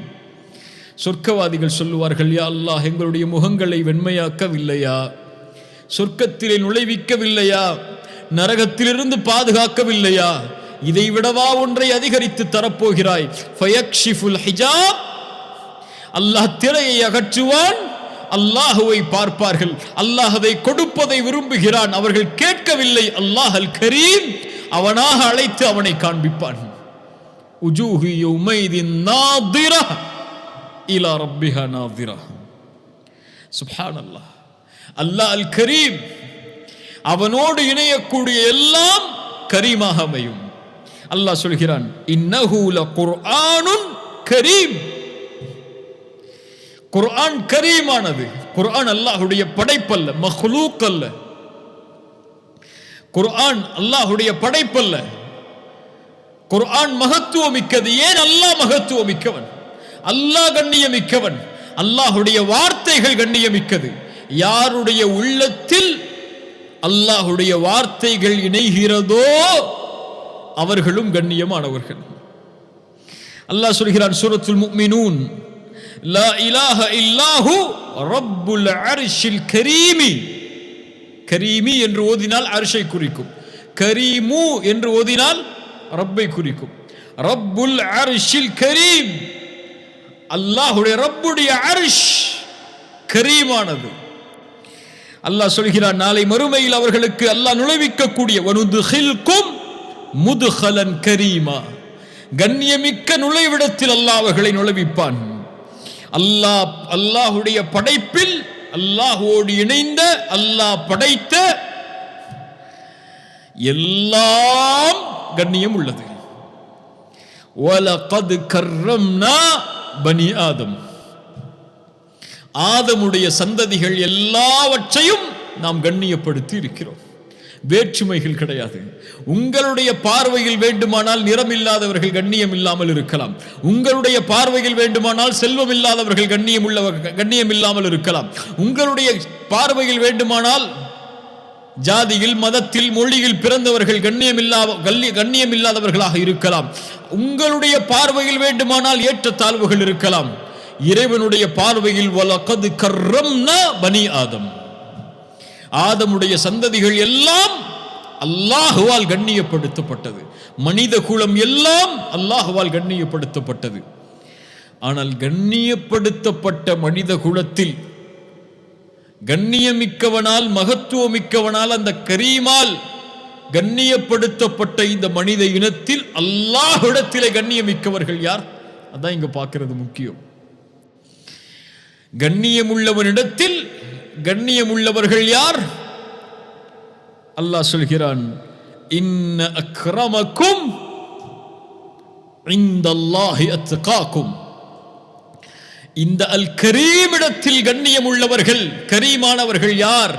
Speaker 1: சொர்க்கவாதிகள் சொல்லுவார்கள், யா அல்லாஹ், எங்களுடைய முகங்களை வெண்மையாக்கவில்லையா? சொர்க்கத்திலே நுழைவிக்கவில்லையா? நரகத்திலிருந்து பாதுகாக்கவில்லையா? இதை விடவா ஒன்றை அதிகரித்து தரப்போகிறாய்? ஃபயக்ஷிஃபுல் ஹிஜாப், அல்லாஹ் திரையை அகற்றுவான். அல்லாஹுவை பார்ப்பார்கள். அல்லாஹ் அதை கொடுப்பதை விரும்புகிறான். அவர்கள் கேட்கவில்லை. அல்லாஹ் அல் கரீம் அவனாக அழைத்து அவனை காண்பிப்பான். உஜூஹு யௌமைதின் நாதிரா இலா ரப்பிஹா நாதிரா. சுப்ஹானல்லாஹ். அல்லாஹ் அல் கரீம், அவனோடு இணையக்கூடிய எல்லாம் கரீமாக அமையும். அல்லாஹ் சொல்கிறான், இன்னஹு லகுர்ஆனுன் கரீம். குர்ஆன் கரீமானது. குர்ஆன் அல்லாஹ்வுடைய படைப்பல்ல, மக்லூக் அல்ல. குர்ஆன் அல்லாஹ்வுடைய படைப்பல்ல. குர்ஆன் மகத்துவமிக்கது. ஏன்? அல்லாஹ் மகத்துவமிக்கவன், அல்லாஹ் கண்ணியமிக்கவன், அல்லாஹ்வுடைய வார்த்தைகள் கண்ணியமிக்கது. யாருடைய உள்ளத்தில் அல்லாஹ்வுடைய வார்த்தைகள் இணைகிறதோ அவர்களும் கண்ணியமானவர்கள். அல்லாஹ் சொல்கிறான் சூரத்துல் முஃமினூன், லா இலாஹ இல்லாஹு ரப்புல் அர்ஷில் கரீமி. கரீமி என்று ஓதினால் அர்ஷை குறிக்கும், கரீமு என்று ஓதினால் ரப்பை குறிக்கும். ரப்புல் அர்ஷில் கரீம், அல்லாஹ்வுடைய ரப்புடைய அர்ஷ் கரீமானது. அல்லாஹ் சொல்கிறான், நாளை மறுமையில் அவர்களுக்கு அல்லாஹ் நுழைவிக்கக்கூடிய வனுதுகில்கும் முதுகலன் கரீமா, கண்ணியமிக்க நுழைவிடத்தில் அல்லாஹ் அவர்களை நுழைவிப்பான். அல்லாஹ்வுடைய படைப்பில் அல்லாஹ்வோடு இணைந்த, அல்லாஹ் படைத்த எல்லாம் கண்ணியம் உள்ளது. வலகத் கர்ரம்னா பனி ஆதம், ஆதமுடைய சந்ததிகள் எல்லாவற்றையும் நாம் கண்ணியப்படுத்தி இருக்கிறோம். வேற்றுமைகள் கிடையாது. உங்களுடைய பார்வையில் வேண்டுமானால் நிறம் இல்லாதவர்கள் கண்ணியம் இல்லாமல் இருக்கலாம். உங்களுடைய பார்வையில் வேண்டுமானால் செல்வம் இல்லாதவர்கள் கண்ணியம் இல்லாமல் இருக்கலாம். உங்களுடைய பார்வையில் வேண்டுமானால் ஜாதியில், மதத்தில், மொழியில் பிறந்தவர்கள் கண்ணியம் இல்லாதவர்களாக இருக்கலாம். உங்களுடைய பார்வையில் வேண்டுமானால் ஏற்றத்தாழ்வுகள் இருக்கலாம். இறைவனுடைய பார்வையில் வலகத் கர்ரம்னா பனி ஆதம், ஆதமுடைய சந்ததிகள் எல்லாம் அல்லாஹுவால் கண்ணியப்படுத்தப்பட்டது. மனித குலம் எல்லாம் அல்லாஹுவால் கண்ணியப்படுத்தப்பட்டது. ஆனால் கண்ணியப்படுத்தப்பட்ட மனித குலத்தில் கண்ணியமிக்கவனால், மகத்துவமிக்கவனால், அந்த கரீமால் கண்ணியப்படுத்தப்பட்ட இந்த மனித இனத்தில் அல்லாஹ்விடத்திலே கண்ணியமிக்கவர்கள் யார்? அதான் இங்க பார்க்கிறது முக்கியம். கண்ணியமுள்ளவனிடத்தில் கண்ணியமுள்ளவர்கள் யார்? அல்லாஹ் சொல்கிறான், இன்ன அக்ரமக்கும் இந்தல்லாஹி அத்காக்கும். இந்த அல் கரீம் இடத்தில் கண்ணியம் உள்ளவர்கள், கரீமானவர்கள் யார்?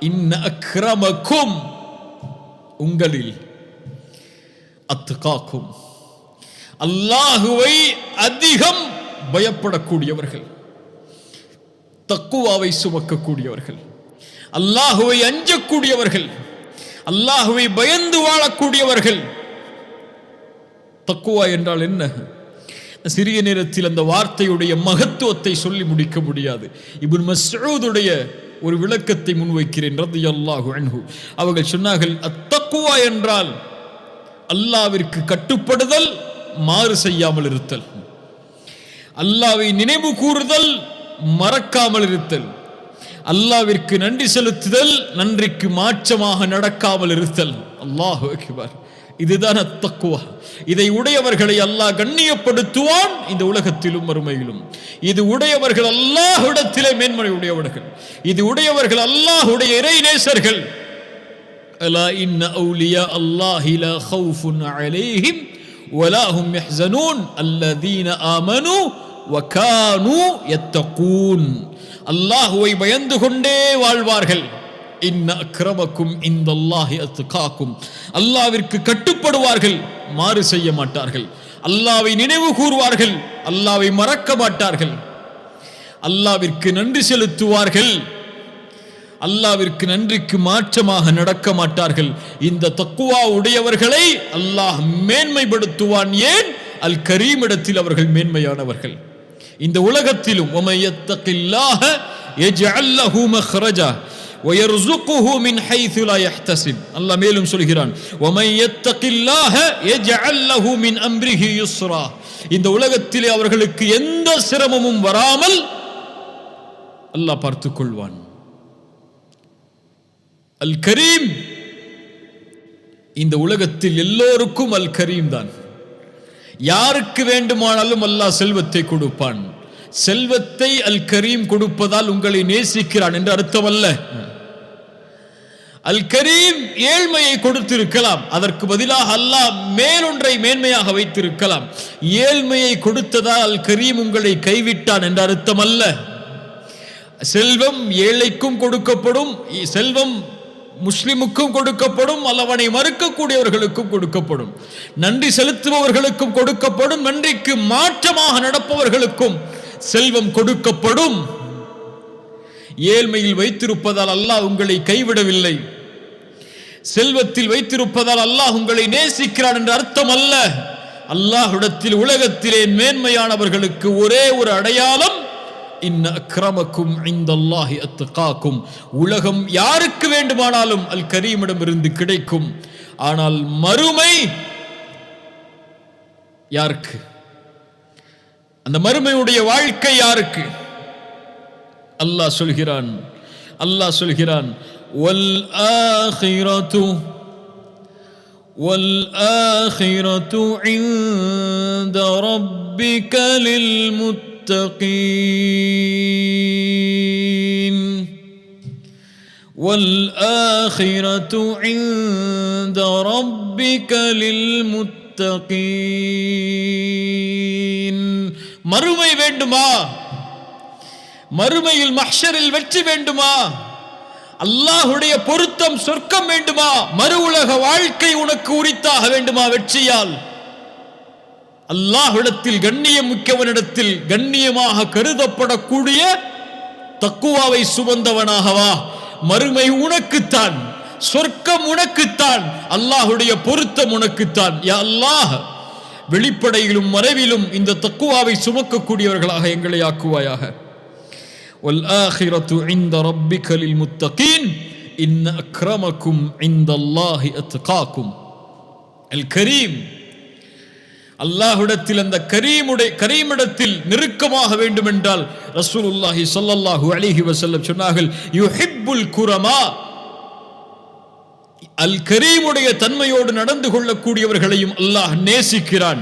Speaker 1: இன்ன அக்ரமக்கும், உங்களில், அத்காக்கும், அல்லாஹுவை அதிகம் பயப்படக்கூடியவர்கள், தக்குவாவை சுமக்கக்கூடியவர்கள், அல்லாஹுவை அஞ்சக்கூடியவர்கள், அல்லாஹுவை பயந்து வாழக்கூடியவர்கள். தக்குவா என்றால் என்ன? சிறிய நேரத்தில் அந்த வார்த்தையுடைய மகத்துவத்தை சொல்லி முடிக்க முடியாது. இப்னு மஸ்ஊதுடைய ஒரு விளக்கத்தை முன்வைக்கிறேன். ரலியல்லாஹு அன்ஹு அவர்கள் சொன்னார்கள், அத்தக்வா என்றால் அல்லாஹ்விற்கு கட்டுப்படுதல், மாறு செய்யாமல் இருத்தல். அல்லாஹ்வை நினைவு கூறுதல், மறக்காமல் இருத்தல். அல்லாஹ்விற்கு நன்றி செலுத்துதல், நன்றிக்கு மாற்றமாக நடக்காமல் இருத்தல். அல்லாஹு அக்பர். இதுதான் அத்தக்வா. இதை உடையவர்களை அல்லாஹ் கண்ணியப்படுத்துவான், இந்த உலகத்திலும் மறுமையிலும். இது உடையவர்கள் அல்லாஹ்விடத்திலே மேன்மை உடையவர்கள். இது உடையவர்கள் அல்லாஹ்வுடைய இறை நேசர்கள். அலா இன்ன அவுலியா அல்லாஹி லா ஹவுஃபுன் அலைஹிம் வலா ஹும் யஹ்ஸனூன் அல்லதீன ஆமனூ வகானூ யத்தகூன். அல்லாஹ்வை பயந்து கொண்டே வாழ்வார்கள். இன்ன அக்ரமக்கும் இந்தல்லாஹி அத்காக்கும். அல்லாஹ்விற்கு கட்டுப்படுவார்கள், மாறு செய்ய மாட்டார்கள். அல்லாஹ்வை நினைவு கூறுவார்கள், அல்லாஹ்வை மறக்க மாட்டார்கள். அல்லாஹ்விற்கு நன்றி செலுத்துவார்கள், அல்லாஹ்விற்கு நன்றிக்கு மாற்றமாக நடக்க மாட்டார்கள். இந்த தக்வா உடையவர்களை அல்லாஹ் மேன்மைப்படுத்துவான். ஏன்? அல் கரீம் இடத்தில் அவர்கள் மேன்மையானவர்கள். இந்த உலகத்திலும் وَمَن يَتَّقِ اللَّهَ يَجْعَل لَّهُ مَخْرَجًا وَيَرْزُقْهُ مِنْ حَيْثُ لَا يَحْتَسِبُ. அல்லாஹ் மேலும் சொல்கிறான், وَمَن يَتَّقِ اللَّهَ يَجْعَل لَّهُ مِنْ أَمْرِهِ يُسْرًا. இந்த உலகத்திலே அவர்களுக்கு எந்த சிரமமும் வராமல் அல்லாஹ் பார்த்துக் கொள்வான். அல் கரீம், இந்த உலகத்தில் எல்லோருக்கும் அல் கரீம் தான். யாருக்கு வேண்டுமானாலும் அல்லாஹ் செல்வத்தை கொடுப்பான். செல்வத்தை அல் கரீம் கொடுப்பதால் உங்களை நேசிக்கிறான் என்று அர்த்தம் அல்ல. அல் கரீம் ஏழ்மையை கொடுத்திருக்கலாம், அதற்கு பதிலாக அல்லாஹ் மேலொன்றை மேன்மையாக வைத்திருக்கலாம். ஏழ்மையை கொடுத்ததால் அல் கரீம் உங்களை கைவிட்டான் என்று அர்த்தம் அல்ல. செல்வம் ஏழைக்கும் கொடுக்கப்படும், செல்வம் முஸ்லிமுக்கும் கொடுக்கப்படும், அல்லவனை மறுக்கக்கூடியவர்களுக்கும் கொடுக்கப்படும், நன்றி செலுத்துபவர்களுக்கும் கொடுக்கப்படும், நன்றிக்கு மாற்றமாக நடப்பவர்களுக்கும் செல்வம் கொடுக்கப்படும். ஏழ்மையில் வைத்திருப்பதால் அல்லாஹ் உங்களை கைவிடவில்லை, செல்வத்தில் வைத்திருப்பதால் அல்லாஹ் உங்களை நேசிக்கிறான் என்று அர்த்தம் அல்ல. அல்லாஹ்விடத்தில் உலகத்திலே மேன்மையானவர்களுக்கு ஒரே ஒரு அடையாளம், இன்ன அக்ரமக்கும் இந்தல்லாஹி அத்காக்கும். உலகம் யாருக்கு வேண்டுமானாலும் அல் கரீமிடம் இருந்து கிடைக்கும். ஆனால் மறுமை யாருக்கு? அந்த மறுமையுடைய வாழ்க்கை யாருக்கு? அல்லாஹ் சொல்கிறான் வல் ஆখিরাতু இன்த ரப்பிக லில் وَالْآخِرَةُ عِندَ رَبِّكَ لِلْمُتَّقِينَ. மறுமை வேண்டுமா? மறுமையில் மஹ்ஷரில் வெற்றி வேண்டுமா? அல்லாஹ்வுடைய பொருத்தம், சொர்க்கம் வேண்டுமா? மறு உலக வாழ்க்கை உனக்கு உரித்தாக வேண்டுமா? வெற்றியால் அல்லாஹ்விடத்தில் கண்ணியம் மிக்கவனிடத்தில் கண்ணியமாக கருதப்படக்கூடிய தக்குவாவை சுமந்தவனாகவா? மறுமை உனக்குத்தான், சொர்க்கம் உனக்குத்தான், அல்லாஹ்வுடைய பொருத்தம் உனக்குத்தான். யா அல்லாஹ், வெளிப்படையிலும் மறைவிலும் இந்த தக்குவாவை சுமக்கக்கூடியவர்களாக எங்களை ஆக்குவாயாக. வல் ஆখিরাতু இன்த ரப்பிக லில் முத்தகீன் இன்ன அக்ரமக்கும் இன்தல்லாஹி அத்காக்கும். அல் கரீம், அல்லாஹ்விடத்தில் அந்த கரீமிடத்தில் நெருக்கமாக வேண்டும் என்றால் ரசூலுல்லாஹி ஸல்லல்லாஹு அலைஹி வஸல்லம் சொன்னார்கள், யுஹிப்புல் குரமா. அல் கரீமுடைய தன்மையோடு நடந்து கொள்ளக்கூடியவர்களையும் அல்லாஹ் நேசிக்கிறான்.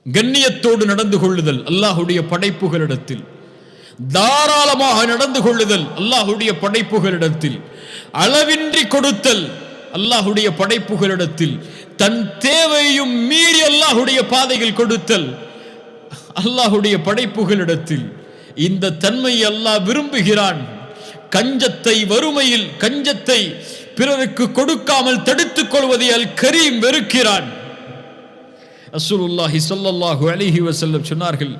Speaker 1: கண்ணியத்தோடு நடந்து கொள்ளுதல் அல்லாஹ்வுடைய படைப்புகளிடத்தில், தாராளமாக நடந்து கொள்ளுதல் அல்லாஹ்வுடைய படைப்புகளிடத்தில், அளவின்றி கொடுத்தல் அல்லாஹ்வுடைய படைப்புகளிடத்தில், தன் தேவையும் மீறி அல்லாஹ்வுடைய பாதையில் கொடுத்தல் அல்லாஹ்வுடைய படைப்புகளிடத்தில். இந்த தன்மையை அல்லாஹ் விரும்புகிறான். கஞ்சத்தை, வறுமையில் கஞ்சத்தை பிறருக்கு கொடுக்காமல் தடுத்துக் கொள்வதை அல் கரீம் வெறுக்கிறான். ரசூலுல்லாஹி ஸல்லல்லாஹு அலைஹி வஸல்லம் சொன்னார்கள்,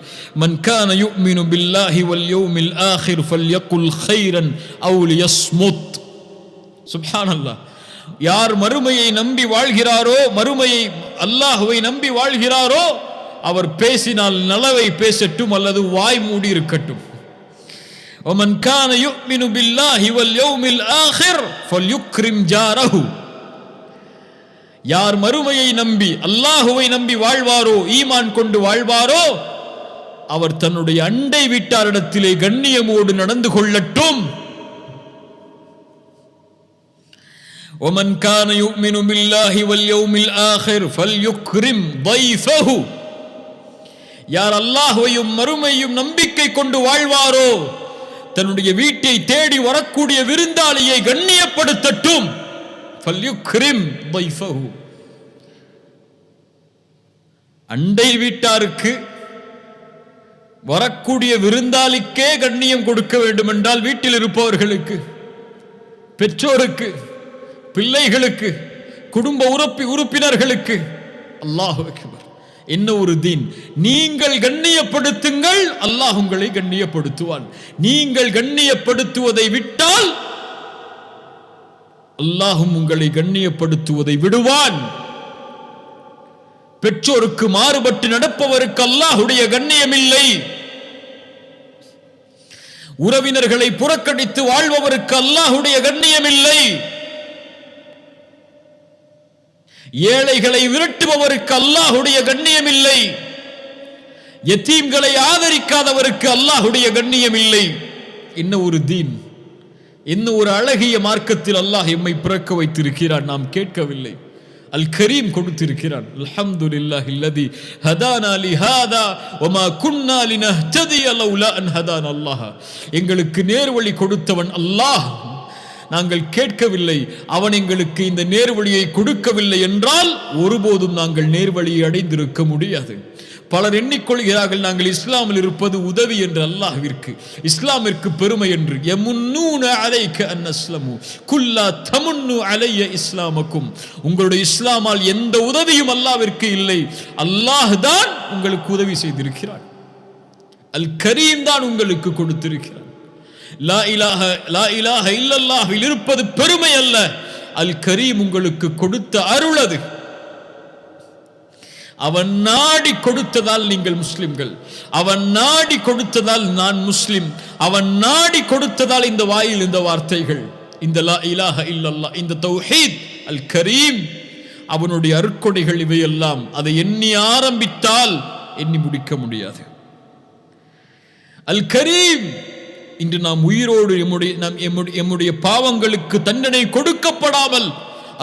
Speaker 1: மன் கான யுமினு பில்லாஹி வல் யௌமில் ஆகிர் ஃபல்யகுல் கைரன் அவ் லியஸ்முத். சுப்ஹானல்லாஹ். யார் மறுமையை நம்பி வாழ்கிறாரோ, மறுமையை அல்லாஹ்வை நம்பி வாழ்கிறாரோ, அவர் பேசினால் நலவை பேசட்டும் அல்லது வாய் மூடி இருக்கட்டும். ومن كان يؤمن بالله واليوم الآخر فليكرم جاره. யார் மறுமையை நம்பி அல்லாஹுவை நம்பி வாழ்வாரோ, ஈமான் கொண்டு வாழ்வாரோ, அவர் தன்னுடைய அண்டை வீட்டாரிடத்திலே கண்ணியமோடு நடந்து கொள்ளட்டும். ومن كان يؤمن بالله واليوم الآخر فليكرم ضيفه. யார் அல்லாஹ்வையும் மறுமையும் நம்பிக்கை கொண்டு வாழ்வாரோ, தன்னுடைய வீட்டை தேடி வரக்கூடிய விருந்தாளியை கண்ணியப்படுத்தட்டும். ஃபல்யுக்ரிம் ضيفஹு. அண்டை வீட்டாருக்கு வரக்கூடிய விருந்தாளிக்கே கண்ணியம் கொடுக்க வேண்டும் என்றால் வீட்டில் இருப்பவர்களுக்கு, பெற்றோருக்கு, பிள்ளைகளுக்கு, குடும்ப உறுப்பினர்களுக்கு, அல்லாஹு அக்பர், என்ன ஒரு தீன்! நீங்கள் கண்ணியப்படுத்துங்கள், அல்லாஹ் உங்களை கண்ணியப்படுத்துவான். நீங்கள் கண்ணியப்படுத்துவதை விட்டால் அல்லாஹும் உங்களை கண்ணியப்படுத்துவதை விடுவான். பெற்றோருக்கு மாறுபட்டு நடப்பவருக்கு அல்லாஹுடைய கண்ணியம் இல்லை. உறவினர்களை புறக்கணித்து வாழ்பவருக்கு அல்லாஹுடைய கண்ணியம் இல்லை. ஏழைகளை விரட்டுபவருக்கு அல்லாஹுடைய கண்ணியம் இல்லை. யதீம்களை ஆதரிக்காதவருக்கு அல்லாஹுடைய கண்ணியம் இல்லை. என்ன ஒரு தீன்! என்ன ஒரு அழகிய மார்க்கத்தில் அல்லாஹ் எம்மை பிறக்க வைத்திருக்கிறான். நாம் கேட்கவில்லை, அல் கரீம் கொடுத்திருக்கிறான். அல்ஹம்துலில்லாஹில்லதி ஹதானா லிஹாதா வமா குன்னா லினஹ்ததிய லௌலா அன் ஹதானா அல்லாஹ். எங்களுக்கு நேர்வழி கொடுத்தவன் அல்லாஹ். நாங்கள் கேட்கவில்லை, அவன் எங்களுக்கு இந்த நேர்வழியை கொடுக்கவில்லை என்றால் ஒருபோதும் நாங்கள் நேர்வழியை அடைந்திருக்க முடியாது. பலர் எண்ணிக்கொள்கிறார்கள் நாங்கள் இஸ்லாமில் இருப்பது உதவி என்று அல்லாஹ்விற்கு, இஸ்லாமிற்கு பெருமை என்று. யமுன்னூன அலைக அன் அஸ்லமு குல்லா தமுன்னு அலைய இஸ்லாமக்கும். உங்களுடைய இஸ்லாமால் எந்த உதவியும் அல்லாஹ்விற்கு இல்லை, அல்லாஹ் தான் உங்களுக்கு உதவி செய்திருக்கிறார். அல் கரீம் தான் உங்களுக்கு கொடுத்திருக்கிறார். லா இலாஹ இல்லல்லாஹ்வில் இருப்பது பெருமை அல்ல, அல் கரீம் உங்களுக்கு கொடுத்த அருள் அது. அவன் நாடி கொடுத்ததால் நீங்கள் முஸ்லிம்கள், அவன் நாடி கொடுத்ததால் நான் முஸ்லிம், அவன் நாடி கொடுத்ததால் இந்த வாயில் இந்த வார்த்தைகள், இந்த லா இலாஹ இல்லல்லாஹ், இந்த தௌஹீத், அல் கரீம், அவனுடைய அருட்கொடைகள் இவையெல்லாம். அதை எண்ணி ஆரம்பித்தால் எண்ணி முடிக்க முடியாது. அல் கரீம். இன்று நாம் உயிரோடு எம்முடைய பாவங்களுக்கு தண்டனை கொடுக்கப்படாமல்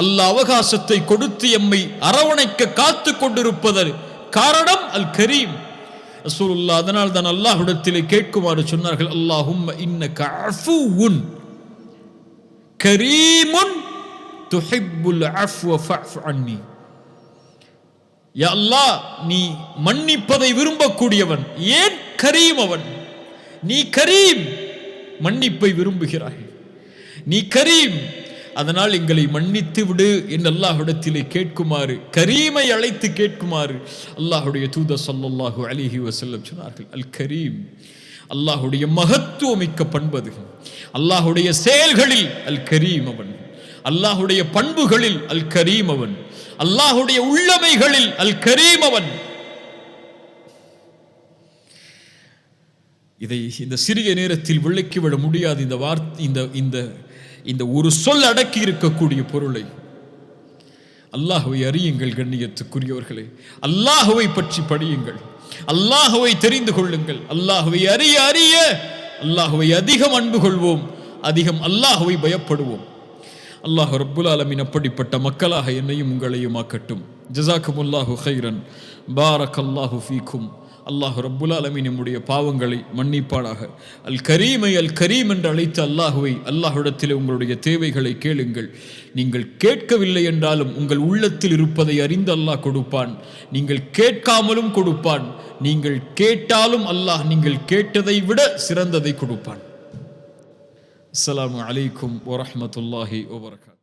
Speaker 1: அல்லாஹ் அவகாசத்தை கொடுத்து எம்மை அரவணைக்க காத்து கொண்டிருப்பதற்கு காரணம் அல் கரீம். ரசூலுல்லாஹ் அதனால் தான் அல்லாஹ்விடத்திலே கேட்குமாறு சொன்னார்கள், அல்லாஹும்ம இன்னக அஃபுவுன் கரீமுன் துஹிப்புல் அஃப்வ ஃபஅஃபு அன்னி. யா அல்லாஹ், நீ மன்னிப்பதை விரும்பக்கூடியவன். ஏன் கரீம் அவன்? நீ கரீம், மன்னிப்பை விரும்புகிறாய், நீ கரீம், அதனால் எங்களை மன்னித்து விடு என்று அல்லாஹ்விடத்திலே கேட்குமாறு, கரீமை அழைத்து கேட்குமாறு அல்லாஹ்வுடைய தூதர் ஸல்லல்லாஹு அலைஹி வஸல்லம் சொன்னார்கள். அல் கரீம் அல்லாஹ்வுடைய மகத்துவமிக்க பண்பது. அல்லாஹ்வுடைய செயல்களில் அல் கரீம் அவன், அல்லாஹ்வுடைய பண்புகளில் அல் கரீம் அவன், அல்லாஹ்வுடைய உள்ளமைகளில் அல் கரீம் அவன். இதை இந்த சிறிய நேரத்தில் விளக்கிவிட முடியாது. இந்த வார்த்தை, இந்த ஒரு சொல் அடக்கி இருக்கக்கூடிய பொருளை. அல்லாஹ்வை அறியுங்கள் கண்ணியத்துக்குரியவர்களே, அல்லாஹ்வை பற்றி படியுங்கள், அல்லாஹ்வை தெரிந்து கொள்ளுங்கள். அல்லாஹ்வை அறிய அறிய அல்லாஹ்வை அதிகம் அன்பு கொள்வோம், அதிகம் அல்லாஹ்வை பயப்படுவோம். அல்லாஹ் ரப்புல் ஆலமீன் அப்படிப்பட்ட மக்களாக என்னையும் உங்களையும் ஆக்கட்டும். ஜஸாக்குமுல்லாஹு கைரன், பாரக்கல்லாஹு ஃபீக்கும். அல்லாஹ் ரப்புல் ஆலமீன் நம்முடைய பாவங்களை மன்னிப்பானாக. அல் கரீமை அல் கரீம் என்று அழைத்த அல்லாஹுவை, அல்லாஹ்விடத்திலே உங்களுடைய தேவைகளை கேளுங்கள். நீங்கள் கேட்கவில்லை என்றாலும் உங்கள் உள்ளத்தில் இருப்பதை அறிந்து அல்லாஹ் கொடுப்பான். நீங்கள் கேட்காமலும் கொடுப்பான். நீங்கள் கேட்டாலும் அல்லாஹ் நீங்கள் கேட்டதை விட சிறந்ததை கொடுப்பான். அஸ்ஸலாமு அலைக்கும் வரஹ்மத்துல்லாஹி வபரகாத்துஹு.